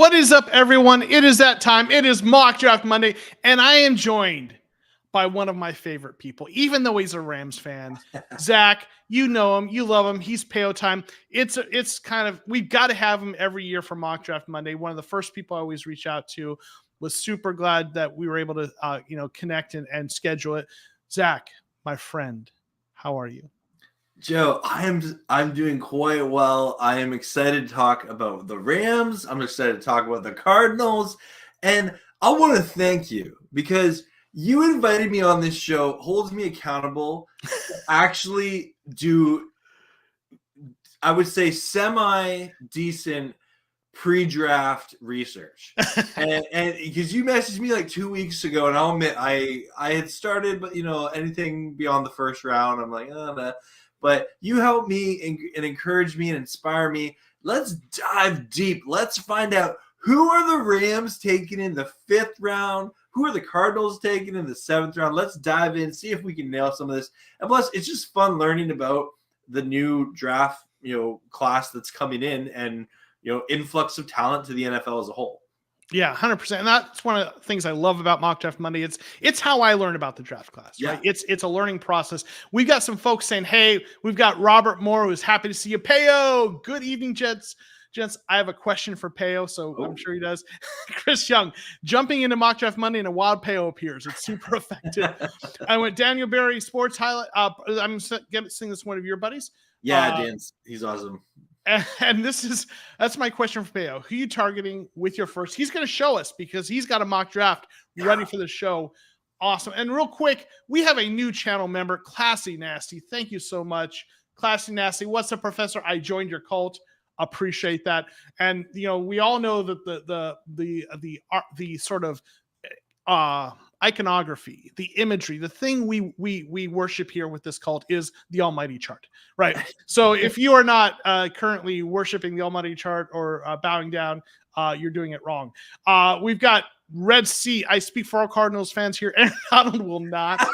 What is up, everyone? It is that time. It is Mock Draft Monday, and I am joined by one of my favorite people, even though he's a Rams fan. Zach, you know him, you love him. He's Peo time. It's kind of, we've got to have him every year for Mock Draft Monday. One of the first people I always reach out to. Was super glad that we were able to connect and schedule it. Zach, my friend, how are you? Joe, I'm doing quite well. I am excited to talk about the Rams. I'm excited to talk about the Cardinals. And I want to thank you because you invited me on this show, holds me accountable to actually do, I would say, semi-decent pre-draft research. and because you messaged me like 2 weeks ago, and I'll admit I had started, but anything beyond the first round, I'm like, oh, nah. But you helped me and encourage me and inspire me. Let's dive deep. Let's find out who are the Rams taking in the 5th round? Who are the Cardinals taking in the 7th round? Let's dive in, see if we can nail some of this. And plus, it's just fun learning about the new draft, class that's coming in and, influx of talent to the NFL as a whole. Yeah, 100%. And that's one of the things I love about Mock Draft Monday. It's how I learn about the draft class, right? It's a learning process. We've got some folks saying, hey, we've got Robert Moore, who's happy to see you. Peo, good evening, Gents. I have a question for Peo, so I'm sure he does. Chris Young, jumping into Mock Draft Monday and a wild Peo appears. It's super effective. I went Daniel Berry, sports highlight. I'm guessing this one of your buddies. Yeah, Dan, he's awesome. And that's my question for Peo. Who are you targeting with your first? He's going to show us because he's got a mock draft ready for the show. Awesome. And real quick, we have a new channel member, Classy Nasty. Thank you so much, Classy Nasty. What's up, Professor? I joined your cult. Appreciate that. And we all know that the sort of iconography, the imagery, the thing we worship here with this cult is the almighty chart, right? So if you are not currently worshiping the almighty chart or bowing down, you're doing it wrong. We've got Red Sea. I speak for all Cardinals fans here. Aaron Donald will not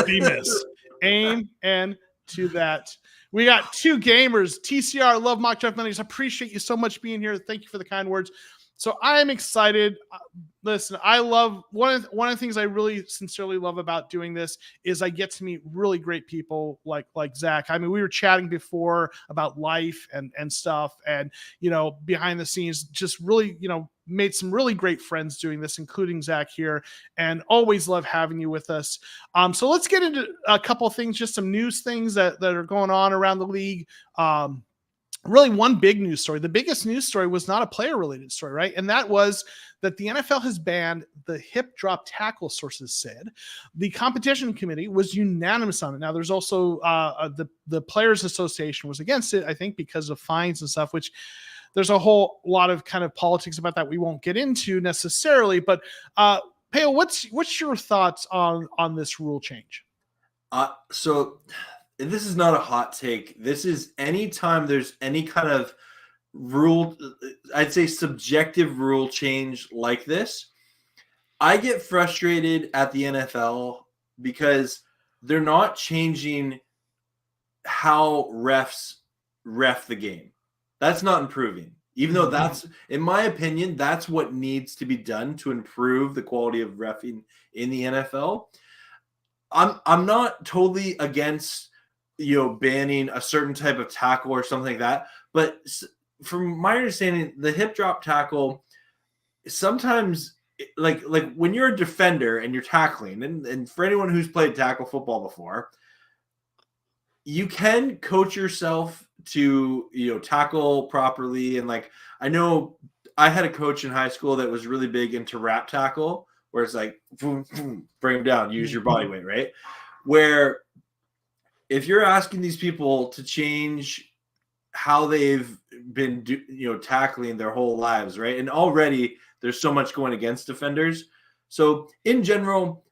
be missed. Amen to that. We got 2 gamers. TCR, love Mock Draft Mondays. Appreciate you so much being here. Thank you for the kind words. So I am excited. Listen, I love one of the things I really sincerely love about doing this is I get to meet really great people like Zach. I mean, we were chatting before about life and stuff, and behind the scenes, just really made some really great friends doing this, including Zach here, and always love having you with us. So let's get into a couple of things, just some news things that are going on around the league. Really one big news story. The biggest news story was not a player-related story, right? And that was that the NFL has banned the hip drop tackle, sources said. The competition committee was unanimous on it. Now, there's also the Players Association was against it, I think, because of fines and stuff, which there's a whole lot of kind of politics about that we won't get into necessarily. But, Peo, what's your thoughts on this rule change? So this is not a hot take. This is anytime there's any kind of rule, I'd say subjective rule change like this, I get frustrated at the NFL because they're not changing how refs ref the game. That's not improving. Even though that's, in my opinion, that's what needs to be done to improve the quality of reffing in the NFL. I'm not totally against banning a certain type of tackle or something like that. But from my understanding, the hip drop tackle, sometimes like when you're a defender and you're tackling, and for anyone who's played tackle football before, you can coach yourself to, tackle properly. And I know I had a coach in high school that was really big into wrap tackle, where it's like, boom, boom, bring them down, use your body weight, right? Where if you're asking these people to change how they've been, tackling their whole lives, right? And already there's so much going against defenders. So in general,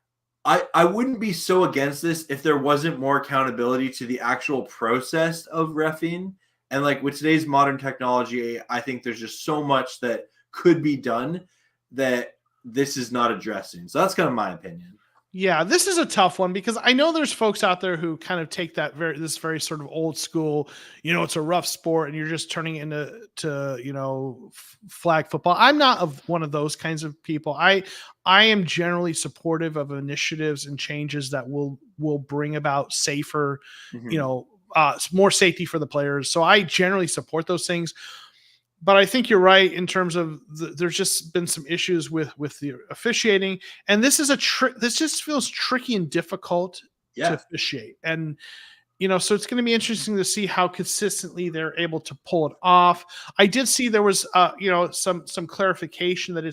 I wouldn't be so against this if there wasn't more accountability to the actual process of reffing. And with today's modern technology, I think there's just so much that could be done that this is not addressing. So that's kind of my opinion. Yeah, this is a tough one because I know there's folks out there who kind of take this very sort of old school, it's a rough sport and you're just turning it into flag football. I'm not one of those kinds of people. I am generally supportive of initiatives and changes that will bring about safer, more safety for the players. So I generally support those things. But I think you're right in terms of there's just been some issues with the officiating, and this is this just feels tricky and difficult to officiate, and so it's going to be interesting to see how consistently they're able to pull it off. I did see there was some clarification that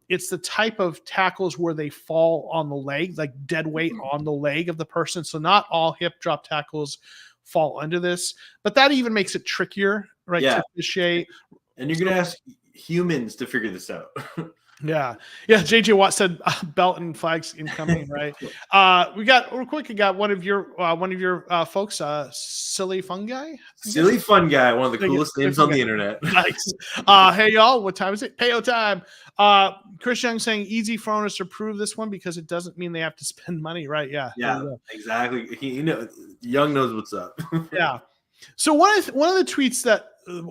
it's the type of tackles where they fall on the leg, like dead weight on the leg of the person. So not all hip drop tackles fall under this, but that even makes it trickier, right? Yeah. To officiate. And you're going to ask humans to figure this out. Yeah. JJ Watt said belt and flags incoming, right? We got real quick. We got one of your folks, Silly Fun Guy. Silly Fun Guy, one of the coolest names on the internet. Nice. Hey y'all, what time is it? Payo time. Chris Young saying easy for owners to prove this one because it doesn't mean they have to spend money, right? Yeah. Yeah, exactly. Young knows what's up. Yeah. So one of the tweets that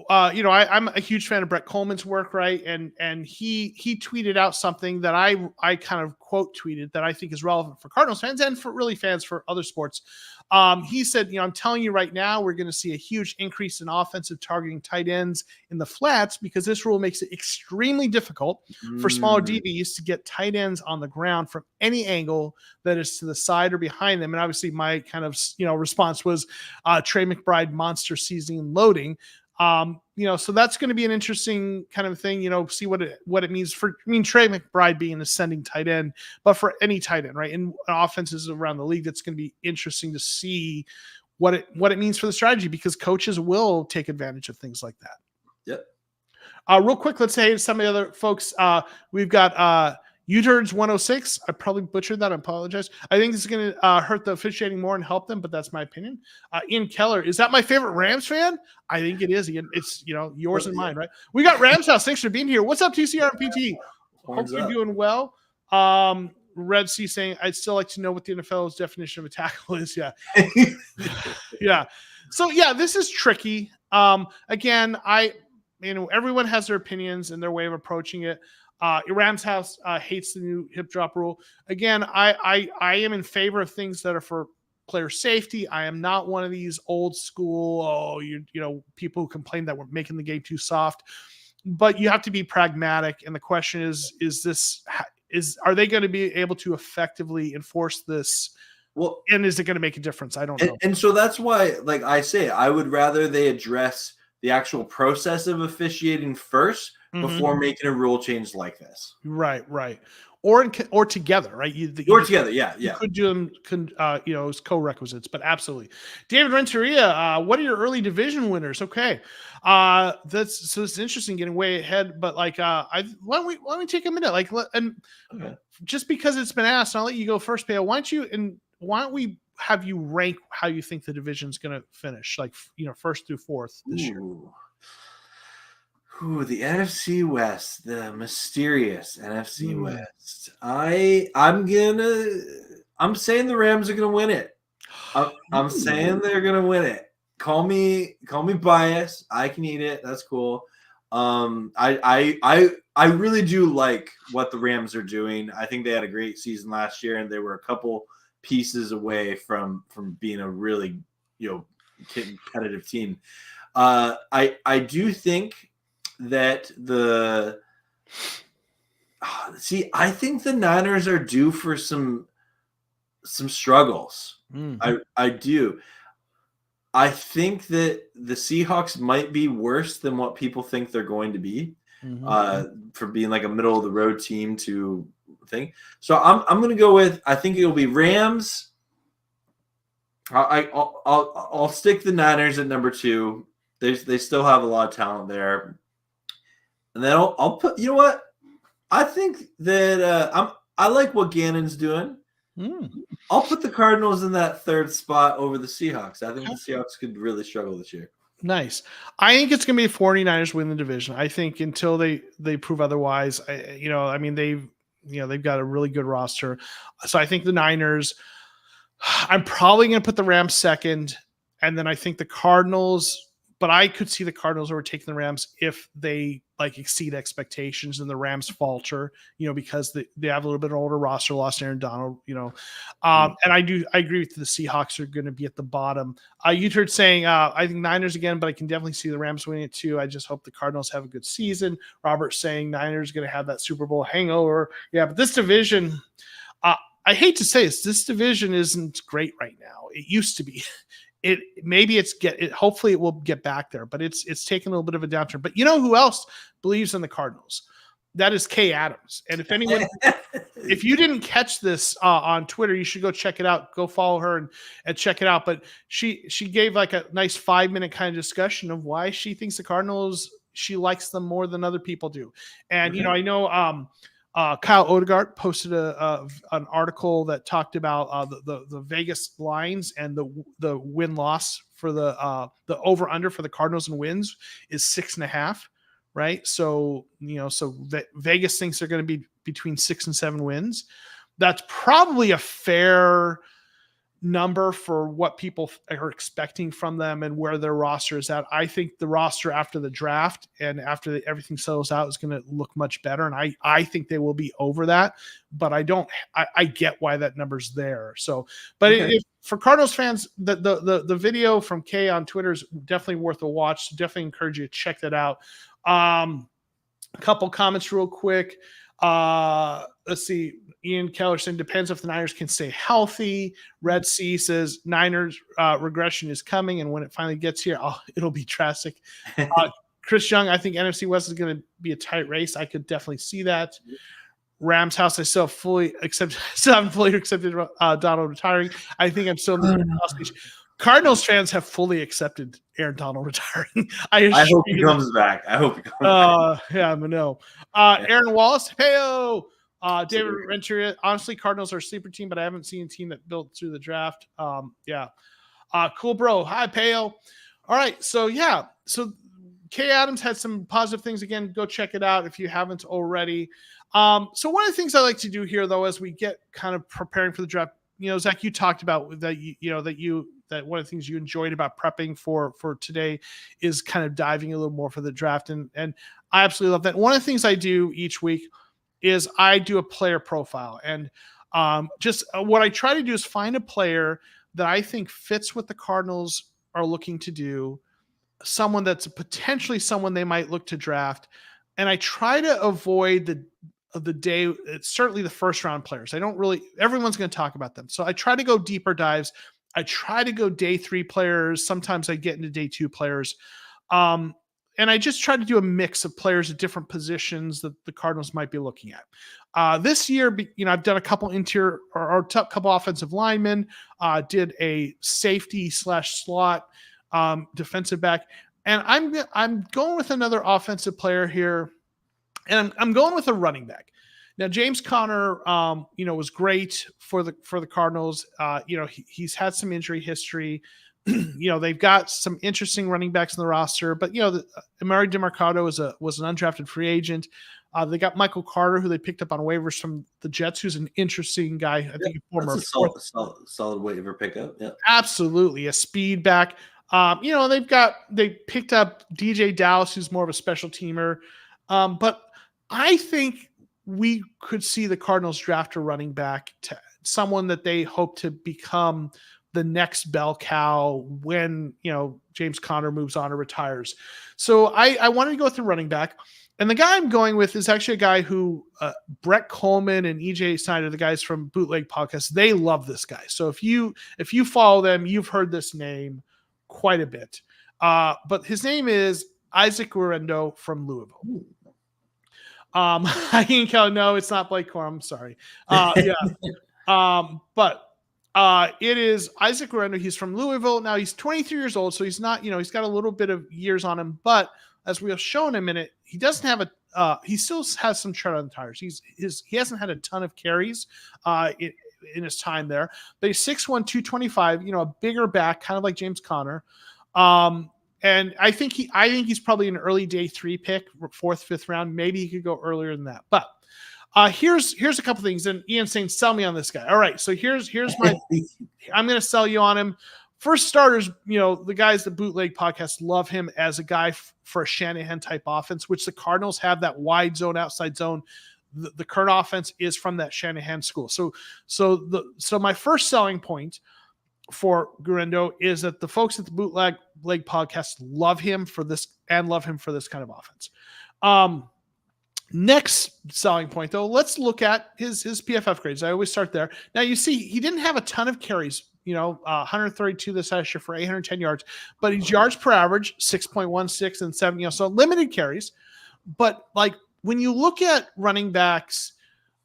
I'm a huge fan of Brett Coleman's work, right? And he tweeted out something that I kind of quote tweeted that I think is relevant for Cardinals fans and for really fans for other sports. He said, I'm telling you right now, we're going to see a huge increase in offensive targeting tight ends in the flats because this rule makes it extremely difficult for smaller DBs to get tight ends on the ground from any angle that is to the side or behind them. And obviously my kind of, response was Trey McBride monster seasoning loading. So that's going to be an interesting kind of thing, see what it means Trey McBride being an ascending tight end, but for any tight end, right? And offenses around the league, that's going to be interesting to see what it means for the strategy because coaches will take advantage of things like that. Yep. Real quick, let's say some of the other folks, we've got, U-Turns 106. I probably butchered that. I apologize. I think this is going to hurt the officiating more and help them, but that's my opinion. Ian Keller, is that my favorite Rams fan? I think it is. Ian, it's yours and mine, right? We got Rams House. Thanks for being here. What's up, TCR and PT? Hope you're doing well. Red Sea saying, I'd still like to know what the NFL's definition of a tackle is. Yeah. Yeah. So yeah, this is tricky. Again, everyone has their opinions and their way of approaching it. Rams House hates the new hip drop rule. Again, I am in favor of things that are for player safety. I am not one of these old school, people who complain that we're making the game too soft. But you have to be pragmatic. And the question are they going to be able to effectively enforce this? Well, and is it going to make a difference? I don't know. And so that's why, like I say, I would rather they address the actual process of officiating first before making a rule change like this. Right. Or together, right? Together, yeah. You could do them, as co-requisites, but absolutely. David Renteria, what are your early division winners? Okay, it's interesting getting way ahead, but why don't we take a minute? Just because it's been asked, I'll let you go first, Pale. Why don't we have you rank how you think the division's going to finish, first through fourth this year? Ooh, the NFC West, the mysterious NFC West. I'm saying the Rams are gonna win it. I'm saying they're gonna win it. Call me biased. I can eat it. That's cool. I really do like what the Rams are doing. I think they had a great season last year, and they were a couple pieces away from being a really competitive team. I do think that I think the Niners are due for some struggles. I do. I think that the Seahawks might be worse than what people think they're going to be, for being like a middle of the road team to thing. So I'm going to go with, I think it'll be Rams. I'll stick the Niners at number 2. They still have a lot of talent there. And then I'll put, you know what? I think that I like what Gannon's doing. I'll put the Cardinals in that 3rd spot over the Seahawks. I think the Seahawks could really struggle this year. Nice. I think it's going to be the 49ers win the division. I think until they prove otherwise, they've they've got a really good roster. So I think the Niners, I'm probably going to put the Rams second, and then I think the Cardinals, but I could see the Cardinals overtaking the Rams if they like exceed expectations and the Rams falter, because they have a little bit older roster, lost Aaron Donald, and I agree with the Seahawks are going to be at the bottom. You heard saying, I think Niners again, but I can definitely see the Rams winning it too. I just hope the Cardinals have a good season. Robert saying Niners going to have that Super Bowl hangover. Yeah, but this division, I hate to say this division isn't great right now. It used to be. Hopefully it will get back there, but it's taken a little bit of a downturn. But you know who else believes in the Cardinals? That is Kay Adams. And if you didn't catch this on Twitter, you should go check it out. Go follow her and check it out. But she gave like a nice 5-minute kind of discussion of why she thinks the Cardinals, she likes them more than other people do. And, I know, Kyle Odegaard posted an article that talked about the Vegas lines and the win loss for the over under for the Cardinals and wins is 6.5, right? So Vegas thinks they're going to be between 6 and 7 wins. That's probably a fair number for what people are expecting from them and where their roster is at. I think the roster after the draft and after everything settles out is going to look much better. And I think they will be over that, but I get why that number's there. So, but okay. For Cardinals fans, the video from Kay on Twitter is definitely worth a watch. So definitely encourage you to check that out. A couple comments real quick. Let's see. Ian Keller saying depends if the Niners can stay healthy. Red Sea says Niners regression is coming, and when it finally gets here, it'll be drastic. Chris Young, I think NFC West is going to be a tight race. I could definitely see that. Rams house, I still haven't fully accepted Donald retiring. I think I'm still in the house. Cardinals fans have fully accepted Aaron Donald retiring. I hope he comes back. Yeah, I'm a no. Aaron Wallace, heyo. David Renteria, honestly, Cardinals are a sleeper team, but I haven't seen a team that built through the draft. Yeah. Cool, bro. Hi, Peo. All right. So Kay Adams had some positive things. Again, go check it out if you haven't already. So one of the things I like to do here, though, as we get kind of preparing for the draft, Zach, you talked about that, that one of the things you enjoyed about prepping for today is kind of diving a little more for the draft. And I absolutely love that. One of the things I do each week is I do a player profile. And just what I try to do is find a player that I think fits what the Cardinals are looking to do, someone that's potentially someone they might look to draft. And I try to avoid the day, certainly the first round players. Everyone's going to talk about them. So I try to go deeper dives. I try to go day 3 players. Sometimes I get into day 2 players. And I just try to do a mix of players at different positions that the Cardinals might be looking at. This year, I've done a couple interior or couple offensive linemen, did a safety / slot defensive back. And I'm going with another offensive player here. And I'm going with a running back. Now, James Conner, was great for the Cardinals. He's had some injury history. They've got some interesting running backs in the roster, but Amari DeMarcado was an undrafted free agent. They got Michael Carter, who they picked up on waivers from the Jets, who's an interesting guy. I think that's a solid waiver pickup. Yeah, absolutely, a speed back. They picked up DJ Dallas, who's more of a special teamer. But I think we could see the Cardinals draft a running back, to someone that they hope to become the next bell cow when, James Conner moves on or retires. So I wanted to go with the running back. And the guy I'm going with is actually a guy who Brett Coleman and EJ Snyder, the guys from Bootleg Podcast, they love this guy. So if you follow them, you've heard this name quite a bit. But his name is Isaac Guerrero from Louisville. I can count. No, it's not Blake Corum. I'm sorry. But it is Isaac Guerrero. He's from Louisville. Now he's 23 years old, so he's not, he's got a little bit of years on him, but as we have shown him in it, he doesn't have he still has some tread on the tires. He hasn't had a ton of carries in his time there, but he's 6'1", 225, a bigger back, kind of like James Conner. And I think he's probably an early day 3 pick, 4th, 5th round. Maybe he could go earlier than that. But Here's a couple things, and Ian's saying, sell me on this guy. All right, so here's my I'm going to sell you on him. First starters, the guys that Bootleg Podcast love him as a guy for a Shanahan type offense, which the Cardinals have, that wide zone, outside zone. The current offense is from that Shanahan school. So my first selling point for Guerendo is that the folks at the Bootleg Podcast love him for this kind of offense. Next selling point, though, let's look at his PFF grades. I always start there. Now, you see, he didn't have a ton of carries, 132 this last year for 810 yards, but his yards per average, 6.16 and 7, so limited carries. But like when you look at running backs,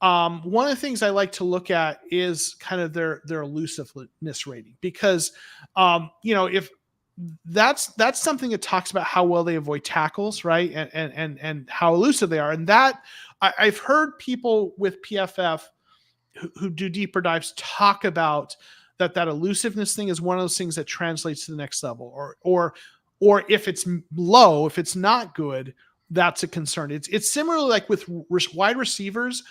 one of the things I like to look at is kind of their elusiveness rating, because, if that's something that talks about how well they avoid tackles, right? And how elusive they are. And that I've heard people with PFF who do deeper dives talk about that elusiveness thing is one of those things that translates to the next level, or if it's low, if it's not good, that's a concern. It's similar like with wide receivers.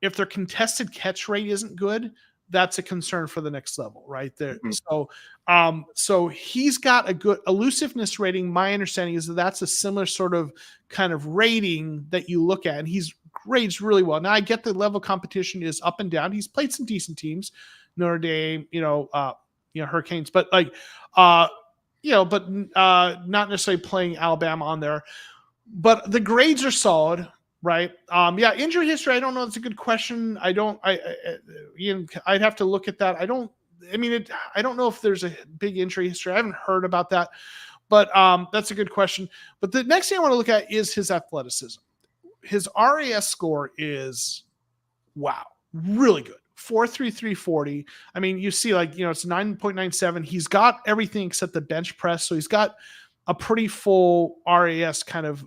If their contested catch rate isn't good, that's a concern for the next level, right there. Mm-hmm. So he's got a good elusiveness rating. My understanding is that that's a similar sort of kind of rating that you look at, and he's grades really well. Now I get the level of competition is up and down. He's played some decent teams, Notre Dame, Hurricanes, but not necessarily playing Alabama on there. But the grades are solid. Right. Injury history. I don't know. That's a good question. I'd have to look at that. I don't know if there's a big injury history. I haven't heard about that, but that's a good question. But the next thing I want to look at is his athleticism. His RAS score is, wow, really good. 4.3340. I mean, you see it's 9.97. He's got everything except the bench press. So he's got a pretty full RAS kind of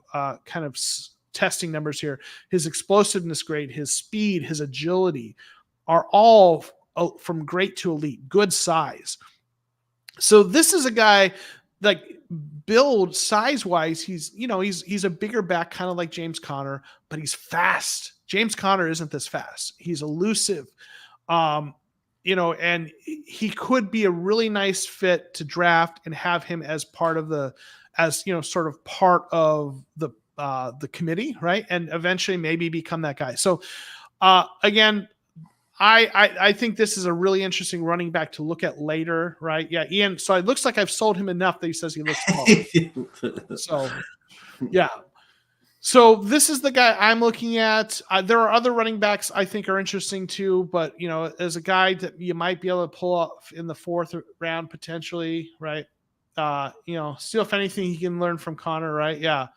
testing numbers here. His explosiveness grade, his speed, his agility are all from great to elite, good size. So this is a guy like build size wise. He's a bigger back, kind of like James Conner, but he's fast. James Conner isn't this fast. He's elusive. And he could be a really nice fit to draft and have him as part of the committee, right? And eventually maybe become that guy. So again, I think this is a really interesting running back to look at later, right? Yeah, Ian. So it looks like I've sold him enough that he says he looks small. So yeah. So this is the guy I'm looking at. There are other running backs I think are interesting too, but as a guy that you might be able to pull off in the 4th round potentially, right? Still, if anything, he can learn from Connor, right? Yeah.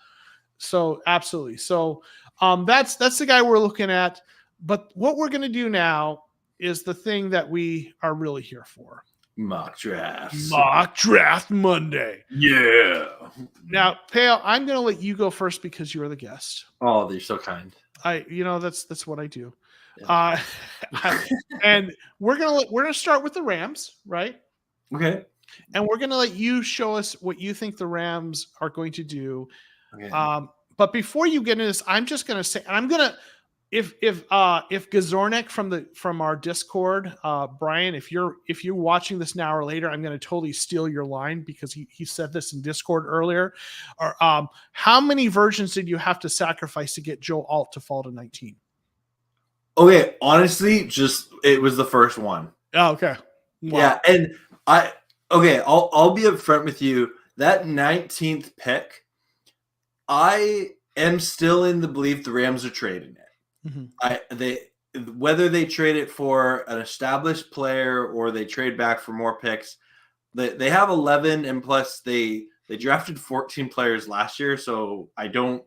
So absolutely. So that's the guy we're looking at. But what we're going to do now is the thing that we are really here for. Mock drafts. Mock draft Monday. Yeah. Now, Pale, I'm going to let you go first because you are the guest. Oh, you're so kind. That's what I do. Yeah. And we're going to start with the Rams, right? Okay. And we're going to let you show us what you think the Rams are going to do. Okay. But before you get into this, I'm just going to say, and I'm going to, if Gazornik from our Discord, Brian, if you're watching this now or later, I'm going to totally steal your line because he said this in Discord earlier. Or how many versions did you have to sacrifice to get Joe Alt to fall to 19? Okay, honestly, it was the first one. Oh, okay. Wow. Yeah, and I'll be upfront with you. That 19th pick, I am still in the belief the Rams are trading it. Mm-hmm. Whether they trade it for an established player or they trade back for more picks, they have 11, and plus they drafted 14 players last year. So I don't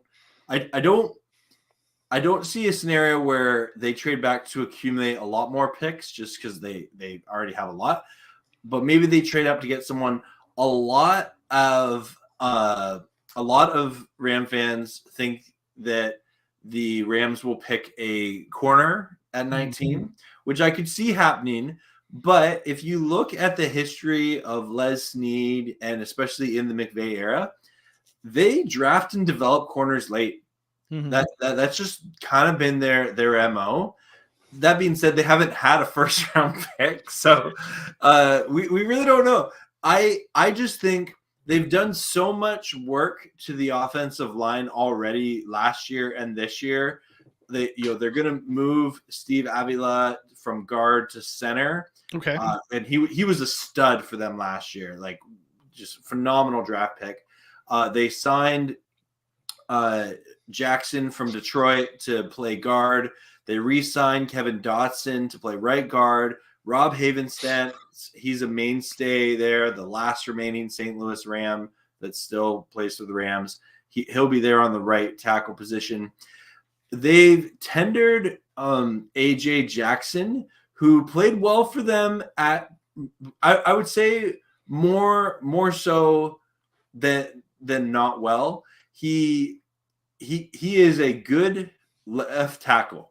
see a scenario where they trade back to accumulate a lot more picks just because they already have a lot. But maybe they trade up to get someone. A lot of Ram fans think that the Rams will pick a corner at 19, mm-hmm. which I could see happening. But if you look at the history of Les Snead, and especially in the McVay era, they draft and develop corners late. Mhm. That's just kind of been their MO. That being said, they haven't had a first round pick, so we really don't know. I just think they've done so much work to the offensive line already last year and this year. They're going to move Steve Avila from guard to center. Okay. And he was a stud for them last year, like just phenomenal draft pick. They signed Jackson from Detroit to play guard. They re-signed Kevin Dotson to play right guard. Rob Havenstant, he's a mainstay there, the last remaining St. Louis Ram that still plays for the Rams. He'll be there on the right tackle position. They've tendered AJ Jackson, who played well for them at, I would say more so than not well. He is a good left tackle.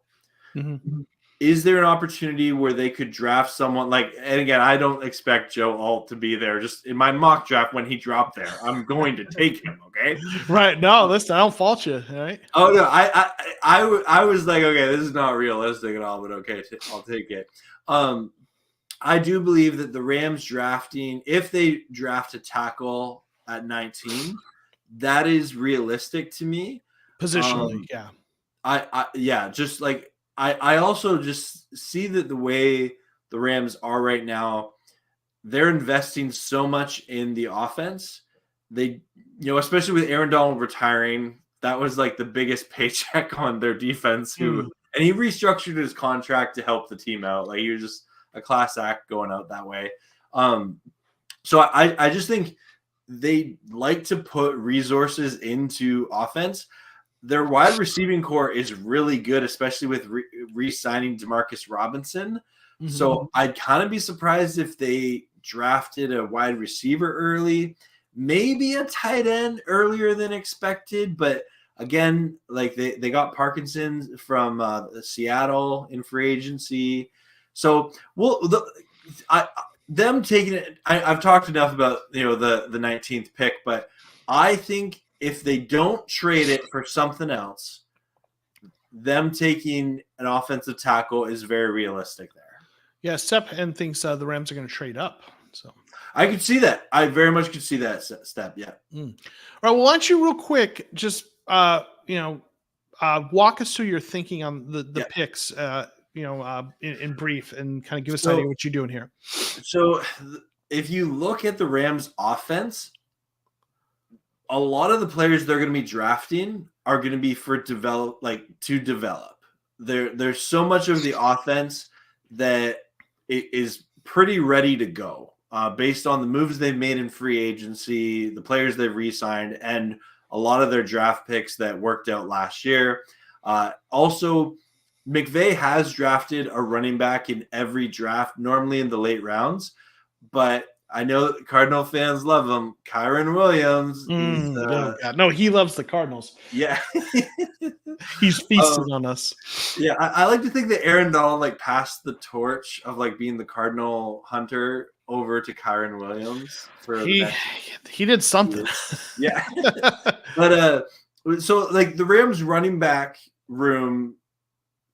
Mm-hmm. Is there an opportunity where they could draft someone like, and again, I don't expect Joe Alt to be there. Just in my mock draft when he dropped there, I'm going to take him. Okay. Right. No, listen, I don't fault you. All right. Oh no, I was like, okay, this is not realistic at all, but okay, I'll take it. I do believe that the Rams drafting, if they draft a tackle at 19, that is realistic to me. Positionally, yeah. Just like I also just see that the way the Rams are right now, they're investing so much in the offense. They, especially with Aaron Donald retiring, that was like the biggest paycheck on their defense. And he restructured his contract to help the team out. Like he was just a class act going out that way. So I just think they like to put resources into offense. Their wide receiving core is really good, especially with re-signing Demarcus Robinson. Mm-hmm. So I'd kind of be surprised if they drafted a wide receiver early, maybe a tight end earlier than expected. But again, like they got Parkinson from Seattle in free agency. So them taking it. I've talked enough about the 19th pick, but I think if they don't trade it for something else, them taking an offensive tackle is very realistic there. Yeah, Step and thinks the Rams are going to trade up. So I could see that. I very much could see that Step. Yeah. All right. Well, why don't you real quick just walk us through your thinking on the picks. In brief, and kind of give us an idea what you're doing here. So if you look at the Rams offense, a lot of the players they're going to be drafting are going to be to develop. There's so much of the offense that it is pretty ready to go based on the moves they've made in free agency, the players they've re-signed, and a lot of their draft picks that worked out last year. Also, McVay has drafted a running back in every draft, normally in the late rounds, but I know that Cardinal fans love him. Kyren Williams. No, he loves the Cardinals. Yeah. He's feasting on us. Yeah, I like to think that Aaron Donald passed the torch of being the Cardinal hunter over to Kyren Williams. He did something. Yeah. But so the Rams running back room,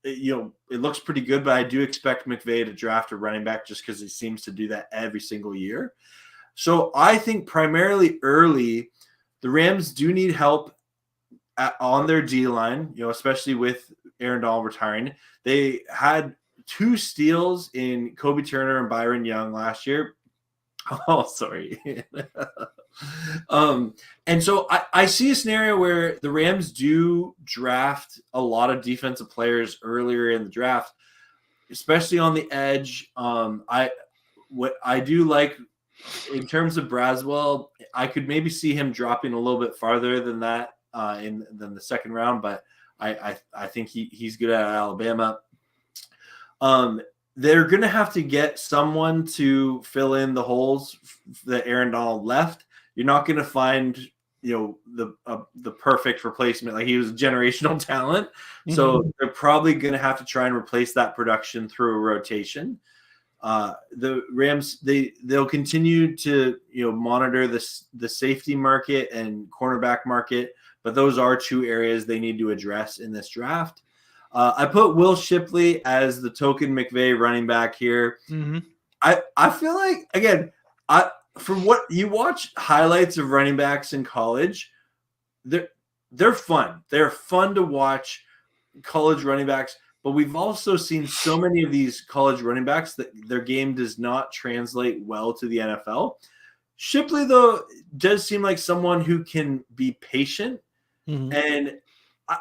it looks pretty good, but I do expect McVay to draft a running back just because he seems to do that every single year. So I think primarily early, the Rams do need help on their D-line, especially with Aaron Donald retiring. They had 2 steals in Kobe Turner and Byron Young last year. Oh, sorry. And so I see a scenario where the Rams do draft a lot of defensive players earlier in the draft, especially on the edge. What I do like in terms of Braswell, I could maybe see him dropping a little bit farther than that than the second round, but I think he's good at Alabama. They're going to have to get someone to fill in the holes that Aaron Donald left. You're not going to find, the perfect replacement. Like he was a generational talent. Mm-hmm. So they're probably going to have to try and replace that production through a rotation. The Rams, they'll continue to, monitor the safety market and cornerback market, but those are two areas they need to address in this draft. I put Will Shipley as the token McVay running back here. Mm-hmm. I feel like, again, from what you watch highlights of running backs in college, they're fun. They're fun to watch, college running backs. But we've also seen so many of these college running backs that their game does not translate well to the NFL. Shipley, though, does seem like someone who can be patient. Mm-hmm. And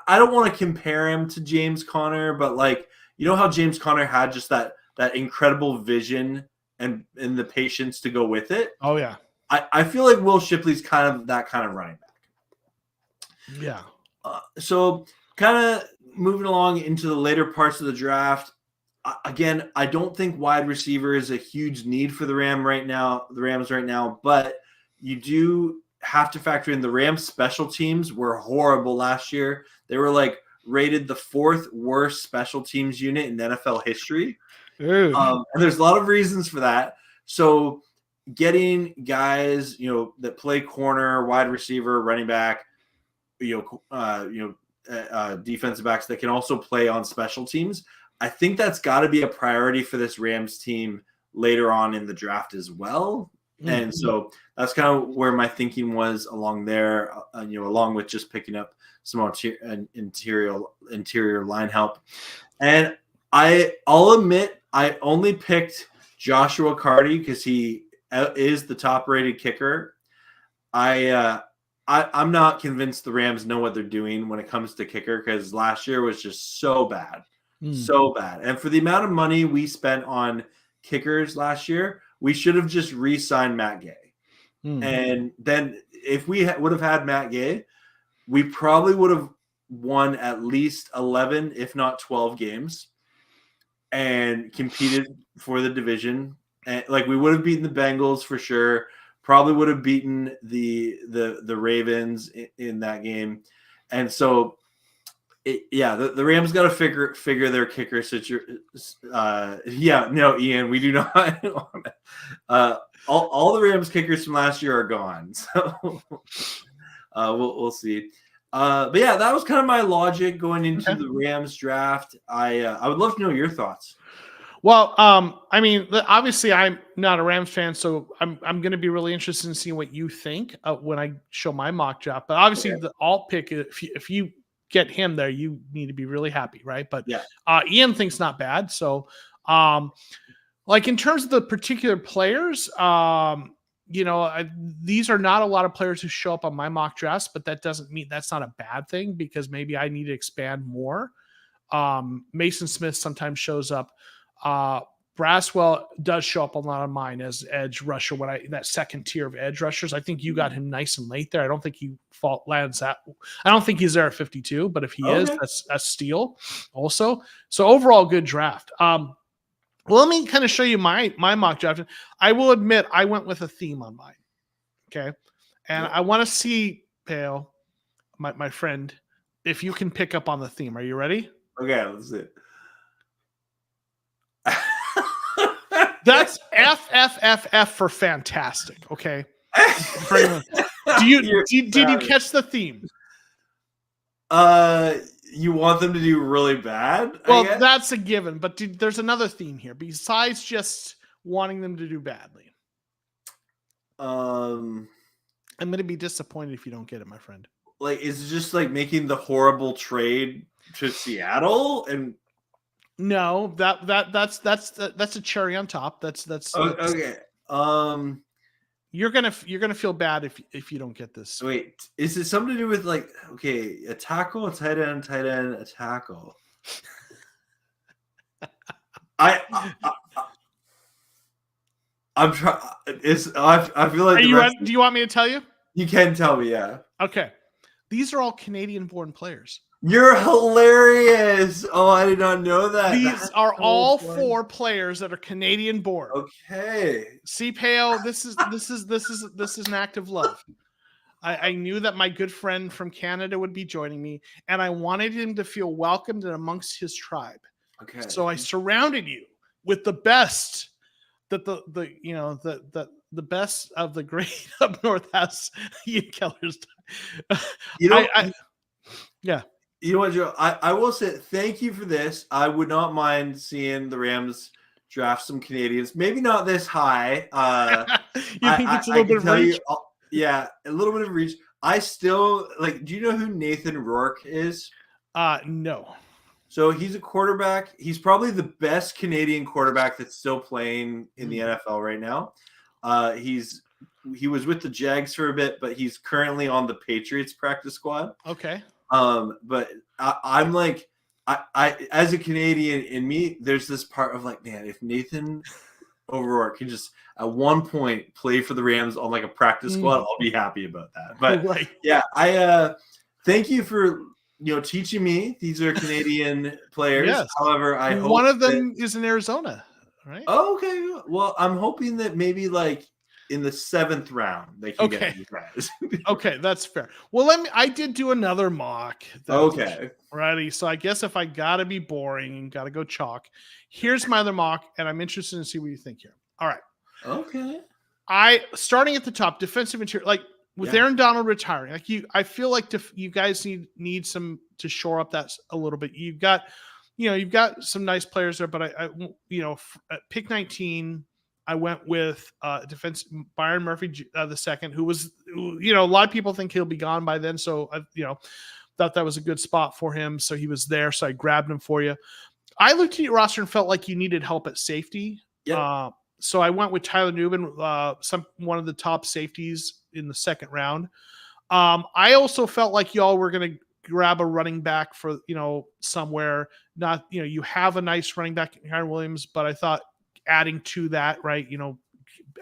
I don't want to compare him to James Conner, but like, you know how James Conner had just that incredible vision and the patience to go with it? Oh, yeah. I feel like Will Shipley's kind of that kind of running back. Yeah. So kind of moving along into the later parts of the draft. Again, I don't think wide receiver is a huge need for the Rams right now, but you do have to factor in the Rams special teams were horrible last year. They were like rated the 4th worst special teams unit in NFL history. And there's a lot of reasons for that. So getting guys, that play corner, wide receiver, running back, defensive backs that can also play on special teams, I think that's got to be a priority for this Rams team later on in the draft as well. Mm-hmm. And so that's kind of where my thinking was along there, along with just picking up some interior line help. And I'll admit I only picked Joshua Carty because he is the top-rated kicker. I'm not convinced the Rams know what they're doing when it comes to kicker because last year was just so bad. So bad. And for the amount of money we spent on kickers last year, we should have just re-signed Matt Gay. And then if we would have had Matt Gay, we probably would have won at least 11, if not 12 games and competed for the division. And like we would have beaten the Bengals for sure. Probably would have beaten the Ravens in that game. And so the Rams got to figure their kicker situation. Ian, we do not. All the Rams kickers from last year are gone, so we'll see. But yeah, that was kind of my logic going into the Rams draft. I would love to know your thoughts. Well, I mean, obviously, I'm not a Rams fan, so I'm going to be really interested in seeing what you think when I show my mock draft. But obviously, the alt pick, if you get him there, you need to be really happy, right? But Ian thinks not bad. So, like in terms of the particular players, these are not a lot of players who show up on my mock drafts, but that doesn't mean that's not a bad thing because maybe I need to expand more. Mason Smith sometimes shows up. Braswell does show up a lot of mine as edge rusher that second tier of edge rushers. I think you got him nice and late there. I don't think he lands that. I don't think he's there at 52, but if he is, that's a steal also. So overall, good draft. Well, let me kind of show you my mock draft. I will admit I went with a theme on mine. Okay. And I want to see, Pale, my friend, if you can pick up on the theme. Are you ready? Okay, let's see it. That's FFFF for fantastic. Okay. Did you catch the theme? You want them to do really bad? Well, that's a given, but there's another theme here besides just wanting them to do badly. I'm going to be disappointed if you don't get it, my friend. Like, is it just like making the horrible trade to Seattle and? No, that's a cherry on top. That's okay. You're gonna feel bad if you don't get this. Wait, is it something to do with like a tackle, a tight end, a tackle? I'm trying. I feel like. Do you want me to tell you? You can tell me, yeah. Okay, these are all Canadian-born players. You're hilarious. Oh, I did not know that. These are all 4 players that are Canadian born. Okay. See, Peo, this is an act of love. I knew that my good friend from Canada would be joining me, and I wanted him to feel welcomed and amongst his tribe. Okay. So I surrounded you with the best that the best of the great up north has Ian Keller's. You know, Yeah. You know what, Joe? I will say thank you for this. I would not mind seeing the Rams draft some Canadians. Maybe not this high. You think it's a I little bit can of tell reach? you, yeah, a little bit of reach. I still like. Do you know who Nathan Rourke is? No. So he's a quarterback. He's probably the best Canadian quarterback that's still playing in the NFL right now. He was with the Jags for a bit, but he's currently on the Patriots practice squad. Okay. But I'm like, I as a Canadian in me, there's this part of like, man, if Nathan O'Rourke can just at one point play for the Rams on like a practice squad, I'll be happy about that. But right. Yeah, I thank you for teaching me. These are Canadian players. Yes. However, I hope one of them is in Arizona, right? Oh, okay. Well, I'm hoping that maybe like in the 7th round they can get these guys. Okay, that's fair. Well, I did do another mock. Okay. Ready. So I guess if I gotta be boring and gotta go chalk, here's my other mock, and I'm interested to see what you think here. All right. Okay. Starting at the top, defensive interior, like with Aaron Donald retiring, like I feel like you guys need some to shore up that a little bit. You've got some nice players there, but I at pick 19, I went with defense Byron Murphy the second, who was a lot of people think he'll be gone by then, so I thought that was a good spot for him, so he was there, so I grabbed him for you. I looked at your roster and felt like you needed help at safety. Yep. So I went with Tyler Nubin, one of the top safeties in the second round. I also felt like y'all were going to grab a running back for somewhere. Not you have a nice running back in Kyren Williams, but I thought adding to that, right?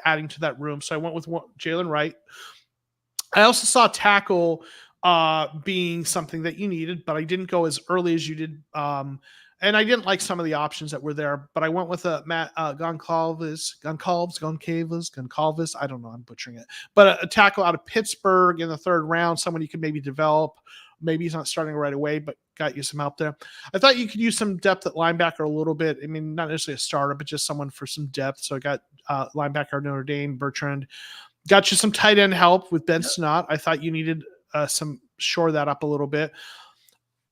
Adding to that room. So I went with Jalen Wright. I also saw tackle being something that you needed, but I didn't go as early as you did. And I didn't like some of the options that were there, but I went with Matt Goncalves. I don't know. I'm butchering it, but a tackle out of Pittsburgh in the 3rd round, someone you could maybe develop. Maybe he's not starting right away, but got you some help there. I thought you could use some depth at linebacker a little bit. I mean, not necessarily a starter, but just someone for some depth. So I got linebacker Notre Dame, Bertrand. Got you some tight end help with Ben Snott. I thought you needed some shore that up a little bit.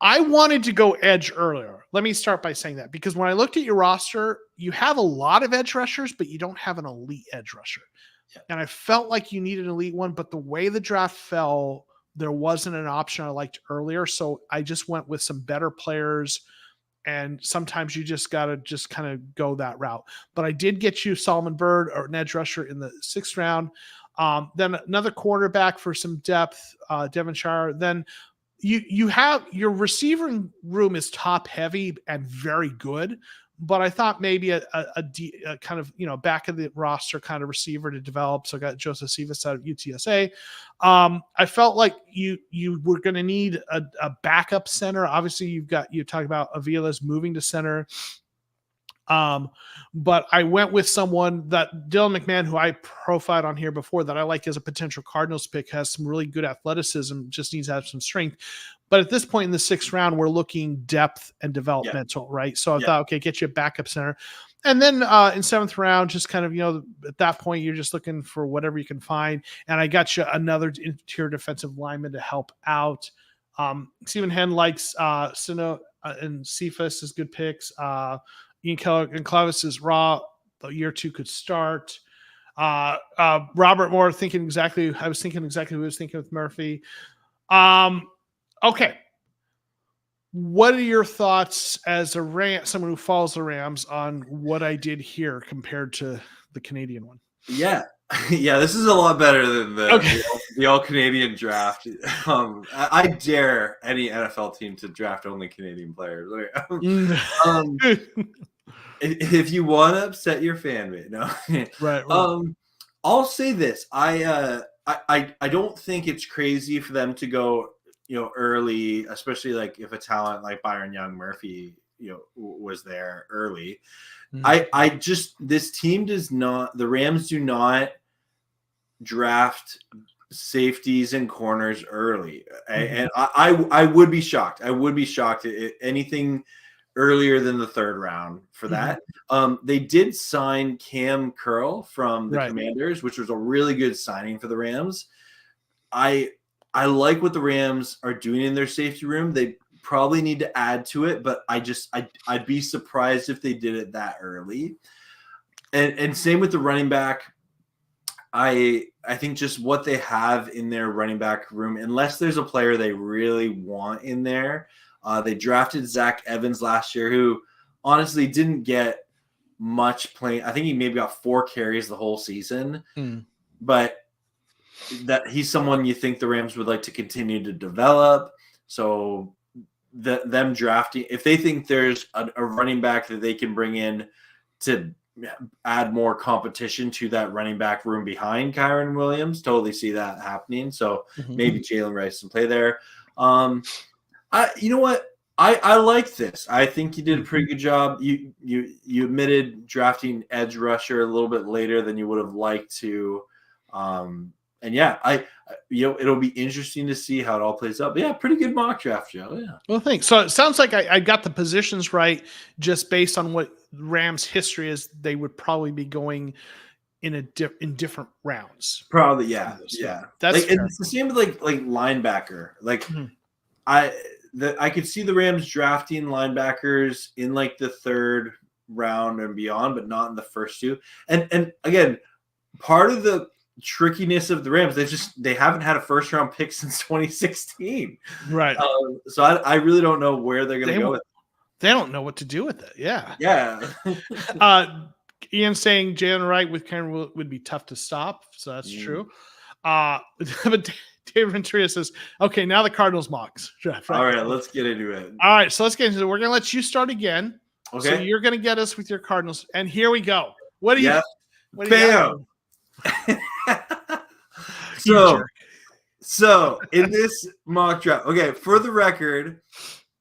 I wanted to go edge earlier. Let me start by saying that, because when I looked at your roster, you have a lot of edge rushers, but you don't have an elite edge rusher. Yeah. And I felt like you needed an elite one, but the way the draft fell, there wasn't an option I liked earlier. So I just went with some better players, and sometimes you just got to just kind of go that route. But I did get you Solomon Byrd, or an edge rusher, in the 6th round. Then another quarterback for some depth, Devonshire. Then you have your receiving room is top heavy and very good, but I thought maybe a kind of back of the roster kind of receiver to develop. So I got Joseph Sivas out of UTSA. I felt like you were going to need a backup center. Obviously, you talk about Avila's moving to center. But I went with someone that Dylan McMahon, who I profiled on here before, that I like as a potential Cardinals pick, has some really good athleticism, just needs to have some strength. But at this point in the 6th round, we're looking depth and developmental, right? So I thought, okay, get you a backup center. And then in 7th round, just kind of, at that point, you're just looking for whatever you can find. And I got you another interior defensive lineman to help out. Stephen Henn likes Sino and Cephas as good picks. Ian Keller and Clavis is raw. The year 2 could start. Robert Moore I was thinking exactly who I was thinking with Murphy. Okay. What are your thoughts as someone who follows the Rams on what I did here compared to the Canadian one? Yeah. Yeah, this is a lot better than the all-Canadian draft. I dare any NFL team to draft only Canadian players. If you want to upset your fan base, no. Right. I'll say this: I don't think it's crazy for them to go, early, especially like if a talent like Byron Young Murphy, was there early. Mm-hmm. This team does not. The Rams do not draft safeties and corners early, mm-hmm. And I would be shocked. I would be shocked at anything earlier than the third round for that. They did sign Cam Curl from the Commanders, which was a really good signing for the Rams. I like what the Rams are doing in their safety room. They probably need to add to it, but I'd be surprised if they did it that early. And same with the running back. I think just what they have in their running back room, unless there's a player they really want in there. They drafted Zach Evans last year, who honestly didn't get much playing. I think he maybe got 4 carries the whole season, but that he's someone you think the Rams would like to continue to develop. So them drafting, if they think there's a running back that they can bring in to add more competition to that running back room behind Kyron Williams, totally see that happening. So maybe Jalen Rice can play there. You know what? I like this. I think you did a pretty good job. You admitted drafting edge rusher a little bit later than you would have liked to. And yeah, it'll be interesting to see how it all plays out. But yeah, pretty good mock draft, Joe. Yeah. Well, thanks. So it sounds like I got the positions right, just based on what Rams history is. They would probably be going in different rounds. Probably, yeah. That's like, it's the same with like linebacker. Like I could see the Rams drafting linebackers in like the third round and beyond, but not in the first 2. And again, part of the trickiness of the Rams, they haven't had a first round pick since 2016. Right. So I really don't know where they're going to go with it. They don't know what to do with it. Yeah. Yeah. Ian saying Jalen Wright with Cameron would be tough to stop. So that's true. But Dave Ventura says, okay, now the Cardinals mocks. Right. All right, let's get into it. All right, so let's get into it. We're going to let you start again. Okay. So you're going to get us with your Cardinals. And here we go. What do you Bam. So in this mock draft, okay, for the record,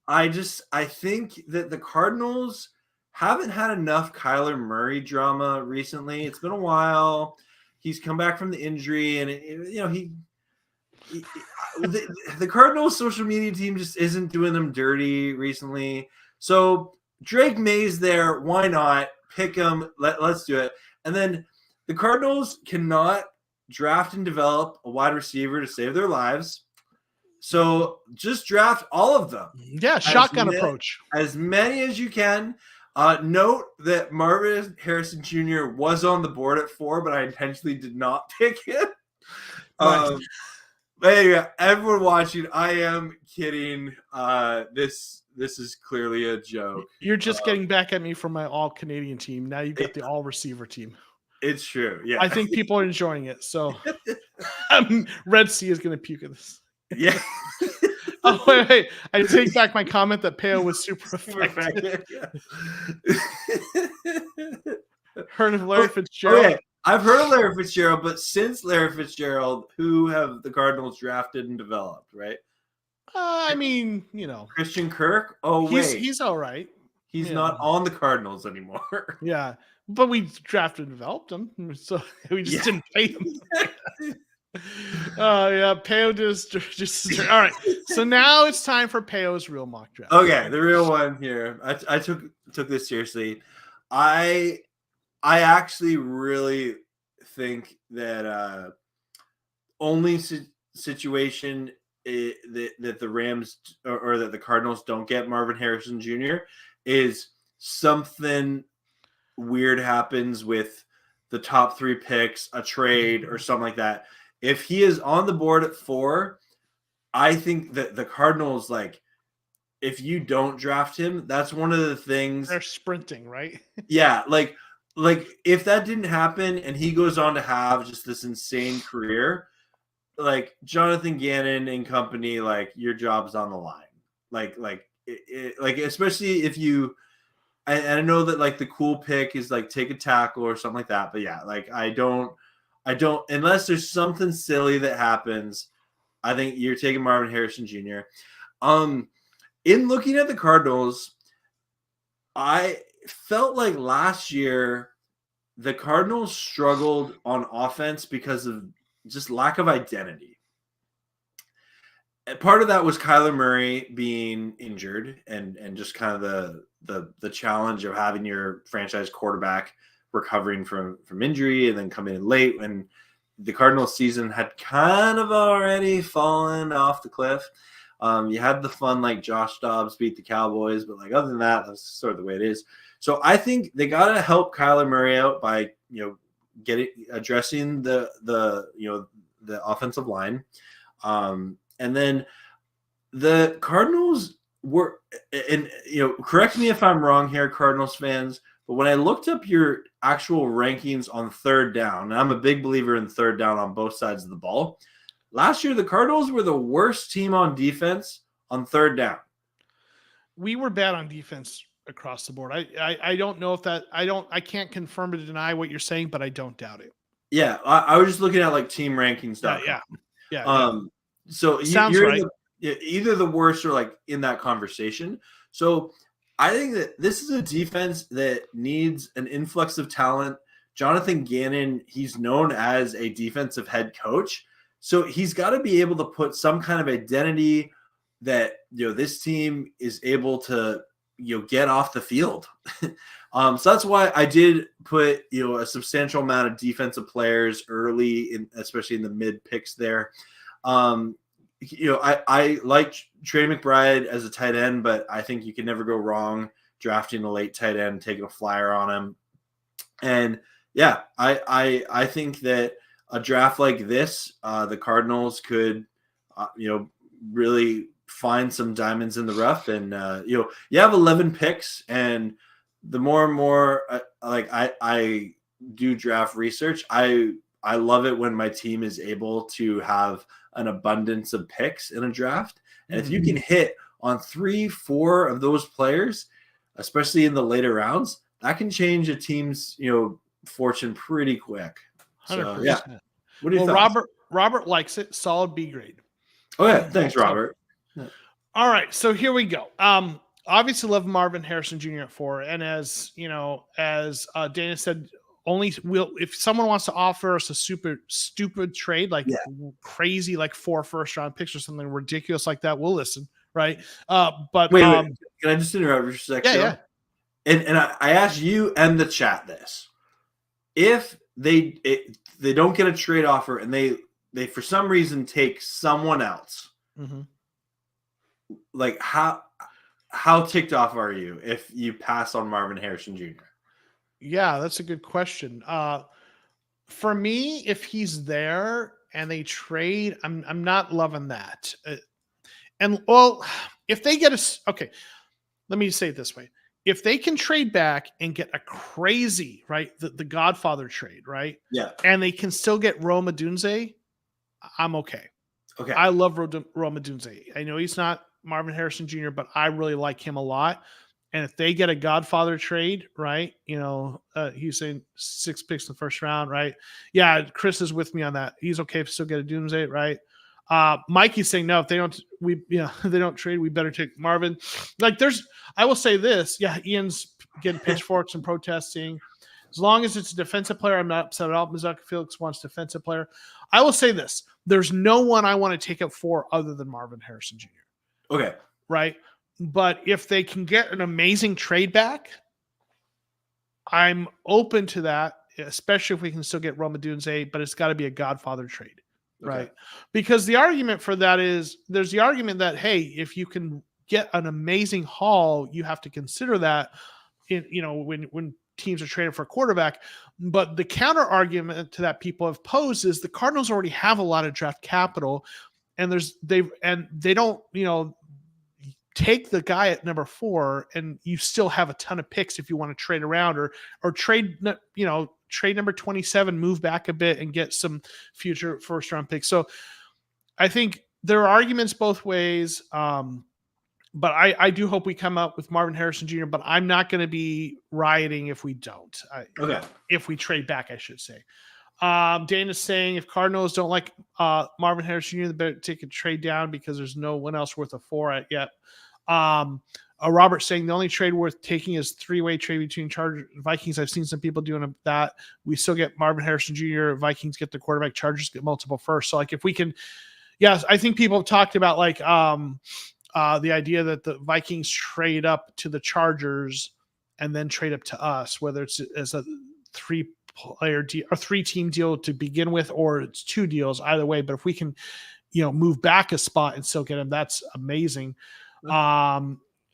I think that the Cardinals haven't had enough Kyler Murray drama recently. It's been a while. He's come back from the injury, and the Cardinals social media team just isn't doing them dirty recently. So Drake May's there. Why not pick him? Let's do it. And then the Cardinals cannot draft and develop a wide receiver to save their lives. So just draft all of them. Yeah, shotgun approach. As many as you can. Note that Marvin Harrison Jr. was on the board at 4, but I intentionally did not pick him. But anyway, everyone watching, I am kidding. This is clearly a joke. You're just getting back at me from my all-Canadian team. Now you've got the all-receiver team. It's true. Yeah. I think people are enjoying it. So Red Sea is going to puke at this. Yeah. Oh, wait. I take back my comment that Peo was super effective. Yeah. Heard of Larry Fitzgerald? Okay. I've heard of Larry Fitzgerald, but since Larry Fitzgerald, who have the Cardinals drafted and developed, right? I mean, Christian Kirk? Oh, he's all right. He's not on the Cardinals anymore. Yeah. But we drafted and developed him, so we just didn't pay him. Yeah, Peo just all right. So now it's time for Peo's real mock draft. Okay, the real one here. I took this seriously. I actually really think that only situation that the Rams or that the Cardinals don't get Marvin Harrison Jr. is something weird happens with the top 3 picks, a trade or something like that. If he is on the board at 4, I think that the Cardinals, like, if you don't draft him, that's one of the things. They're sprinting, right? Yeah, like if that didn't happen and he goes on to have just this insane career, like Jonathan Gannon and company, like your job's on the line. Like especially if you. And I know that like the cool pick is like take a tackle or something like that. But yeah, like I don't unless there's something silly that happens, I think you're taking Marvin Harrison Jr. In looking at the Cardinals, I felt like last year the Cardinals struggled on offense because of just lack of identity. And part of that was Kyler Murray being injured and just kind of the challenge of having your franchise quarterback recovering from injury and then coming in late when the Cardinals season had kind of already fallen off the cliff. You had the fun, like Josh Dobbs beat the Cowboys, but like other than that, that's sort of the way it is. So I think they got to help Kyler Murray out by, addressing the offensive line. And then the Cardinals were, and correct me if I'm wrong here, Cardinals fans, but when I looked up your actual rankings on third down, and I'm a big believer in third down on both sides of the ball, last year the Cardinals were the worst team on defense on third down. We were bad on defense across the board. I don't know if that, I can't confirm or deny what you're saying, but I don't doubt it. Yeah, I was just looking at like team rankings. Yeah. So sounds you're right. Either the worst or like in that conversation. So I think that this is a defense that needs an influx of talent. Jonathan Gannon, he's known as a defensive head coach. So he's got to be able to put some kind of identity that, this team is able to, get off the field. So that's why I did put, a substantial amount of defensive players early, especially in the mid picks there. I like Trey McBride as a tight end, but I think you can never go wrong drafting a late tight end, taking a flyer on him. And yeah, I think that a draft like this, the Cardinals could, really find some diamonds in the rough. And, you have 11 picks, and the more and more I do draft research, I love it when my team is able to have an abundance of picks in a draft. And if you can hit on 3-4 of those players, especially in the later rounds, that can change a team's, fortune pretty quick. 100%. So, yeah. What do you think? Robert likes it. Solid B grade. Oh yeah. Thanks, Robert. All right. So here we go. Obviously love Marvin Harrison Jr. at 4. And as Dana said, if someone wants to offer us a super stupid trade, like crazy, like 4 first-round picks or something ridiculous like that, we'll listen, right? But wait, can I just interrupt for a second? Yeah. And I asked you and the chat this: if they don't get a trade offer and they for some reason take someone else, like how ticked off are you if you pass on Marvin Harrison Jr.? Yeah, that's a good question. For me, if he's there and they trade, I'm not loving that. If they get okay, let me say it this way: if they can trade back and get a crazy, right, the Godfather trade, right, and they can still get Rome Odunze, I'm okay. Okay, I love Rome Odunze. I know he's not Marvin Harrison Jr., but I really like him a lot. And if they get a Godfather trade, right, he's saying 6 picks in the first round, right? Yeah, Chris is with me on that. He's okay if still get a Doomsday, right? Mikey's saying no. If they don't trade, we better take Marvin. Like, I will say this. Yeah, Ian's getting pitchforks and protesting. As long as it's a defensive player, I'm not upset at all. Mizuki Felix wants defensive player. I will say this: there's no one I want to take up for other than Marvin Harrison Jr. Okay, right. But if they can get an amazing trade back, I'm open to that, especially if we can still get Rome Odunze, but it's got to be a Godfather trade, right? Because the argument for that is there's the argument that, hey, if you can get an amazing haul, you have to consider that when teams are trading for a quarterback. But the counter argument to that people have posed is the Cardinals already have a lot of draft capital, and they don't, take the guy at number 4 and you still have a ton of picks if you want to trade around or trade number 27, move back a bit and get some future first round picks. So I think there are arguments both ways. But I do hope we come up with Marvin Harrison Jr., but I'm not going to be rioting if we don't. If we trade back, I should say. Dana's saying if Cardinals don't like Marvin Harrison Jr., they better take a trade down because there's no one else worth a 4 yet. Robert saying the only trade worth taking is 3-way trade between Chargers and Vikings. I've seen some people doing that. We still get Marvin Harrison Jr., Vikings get the quarterback, Chargers get multiple first. So like if we can, yes, I think people have talked about like the idea that the Vikings trade up to the Chargers and then trade up to us, whether it's as a 3-player deal or 3-team deal to begin with, or it's 2 deals, either way. But if we can, move back a spot and still get him, that's amazing.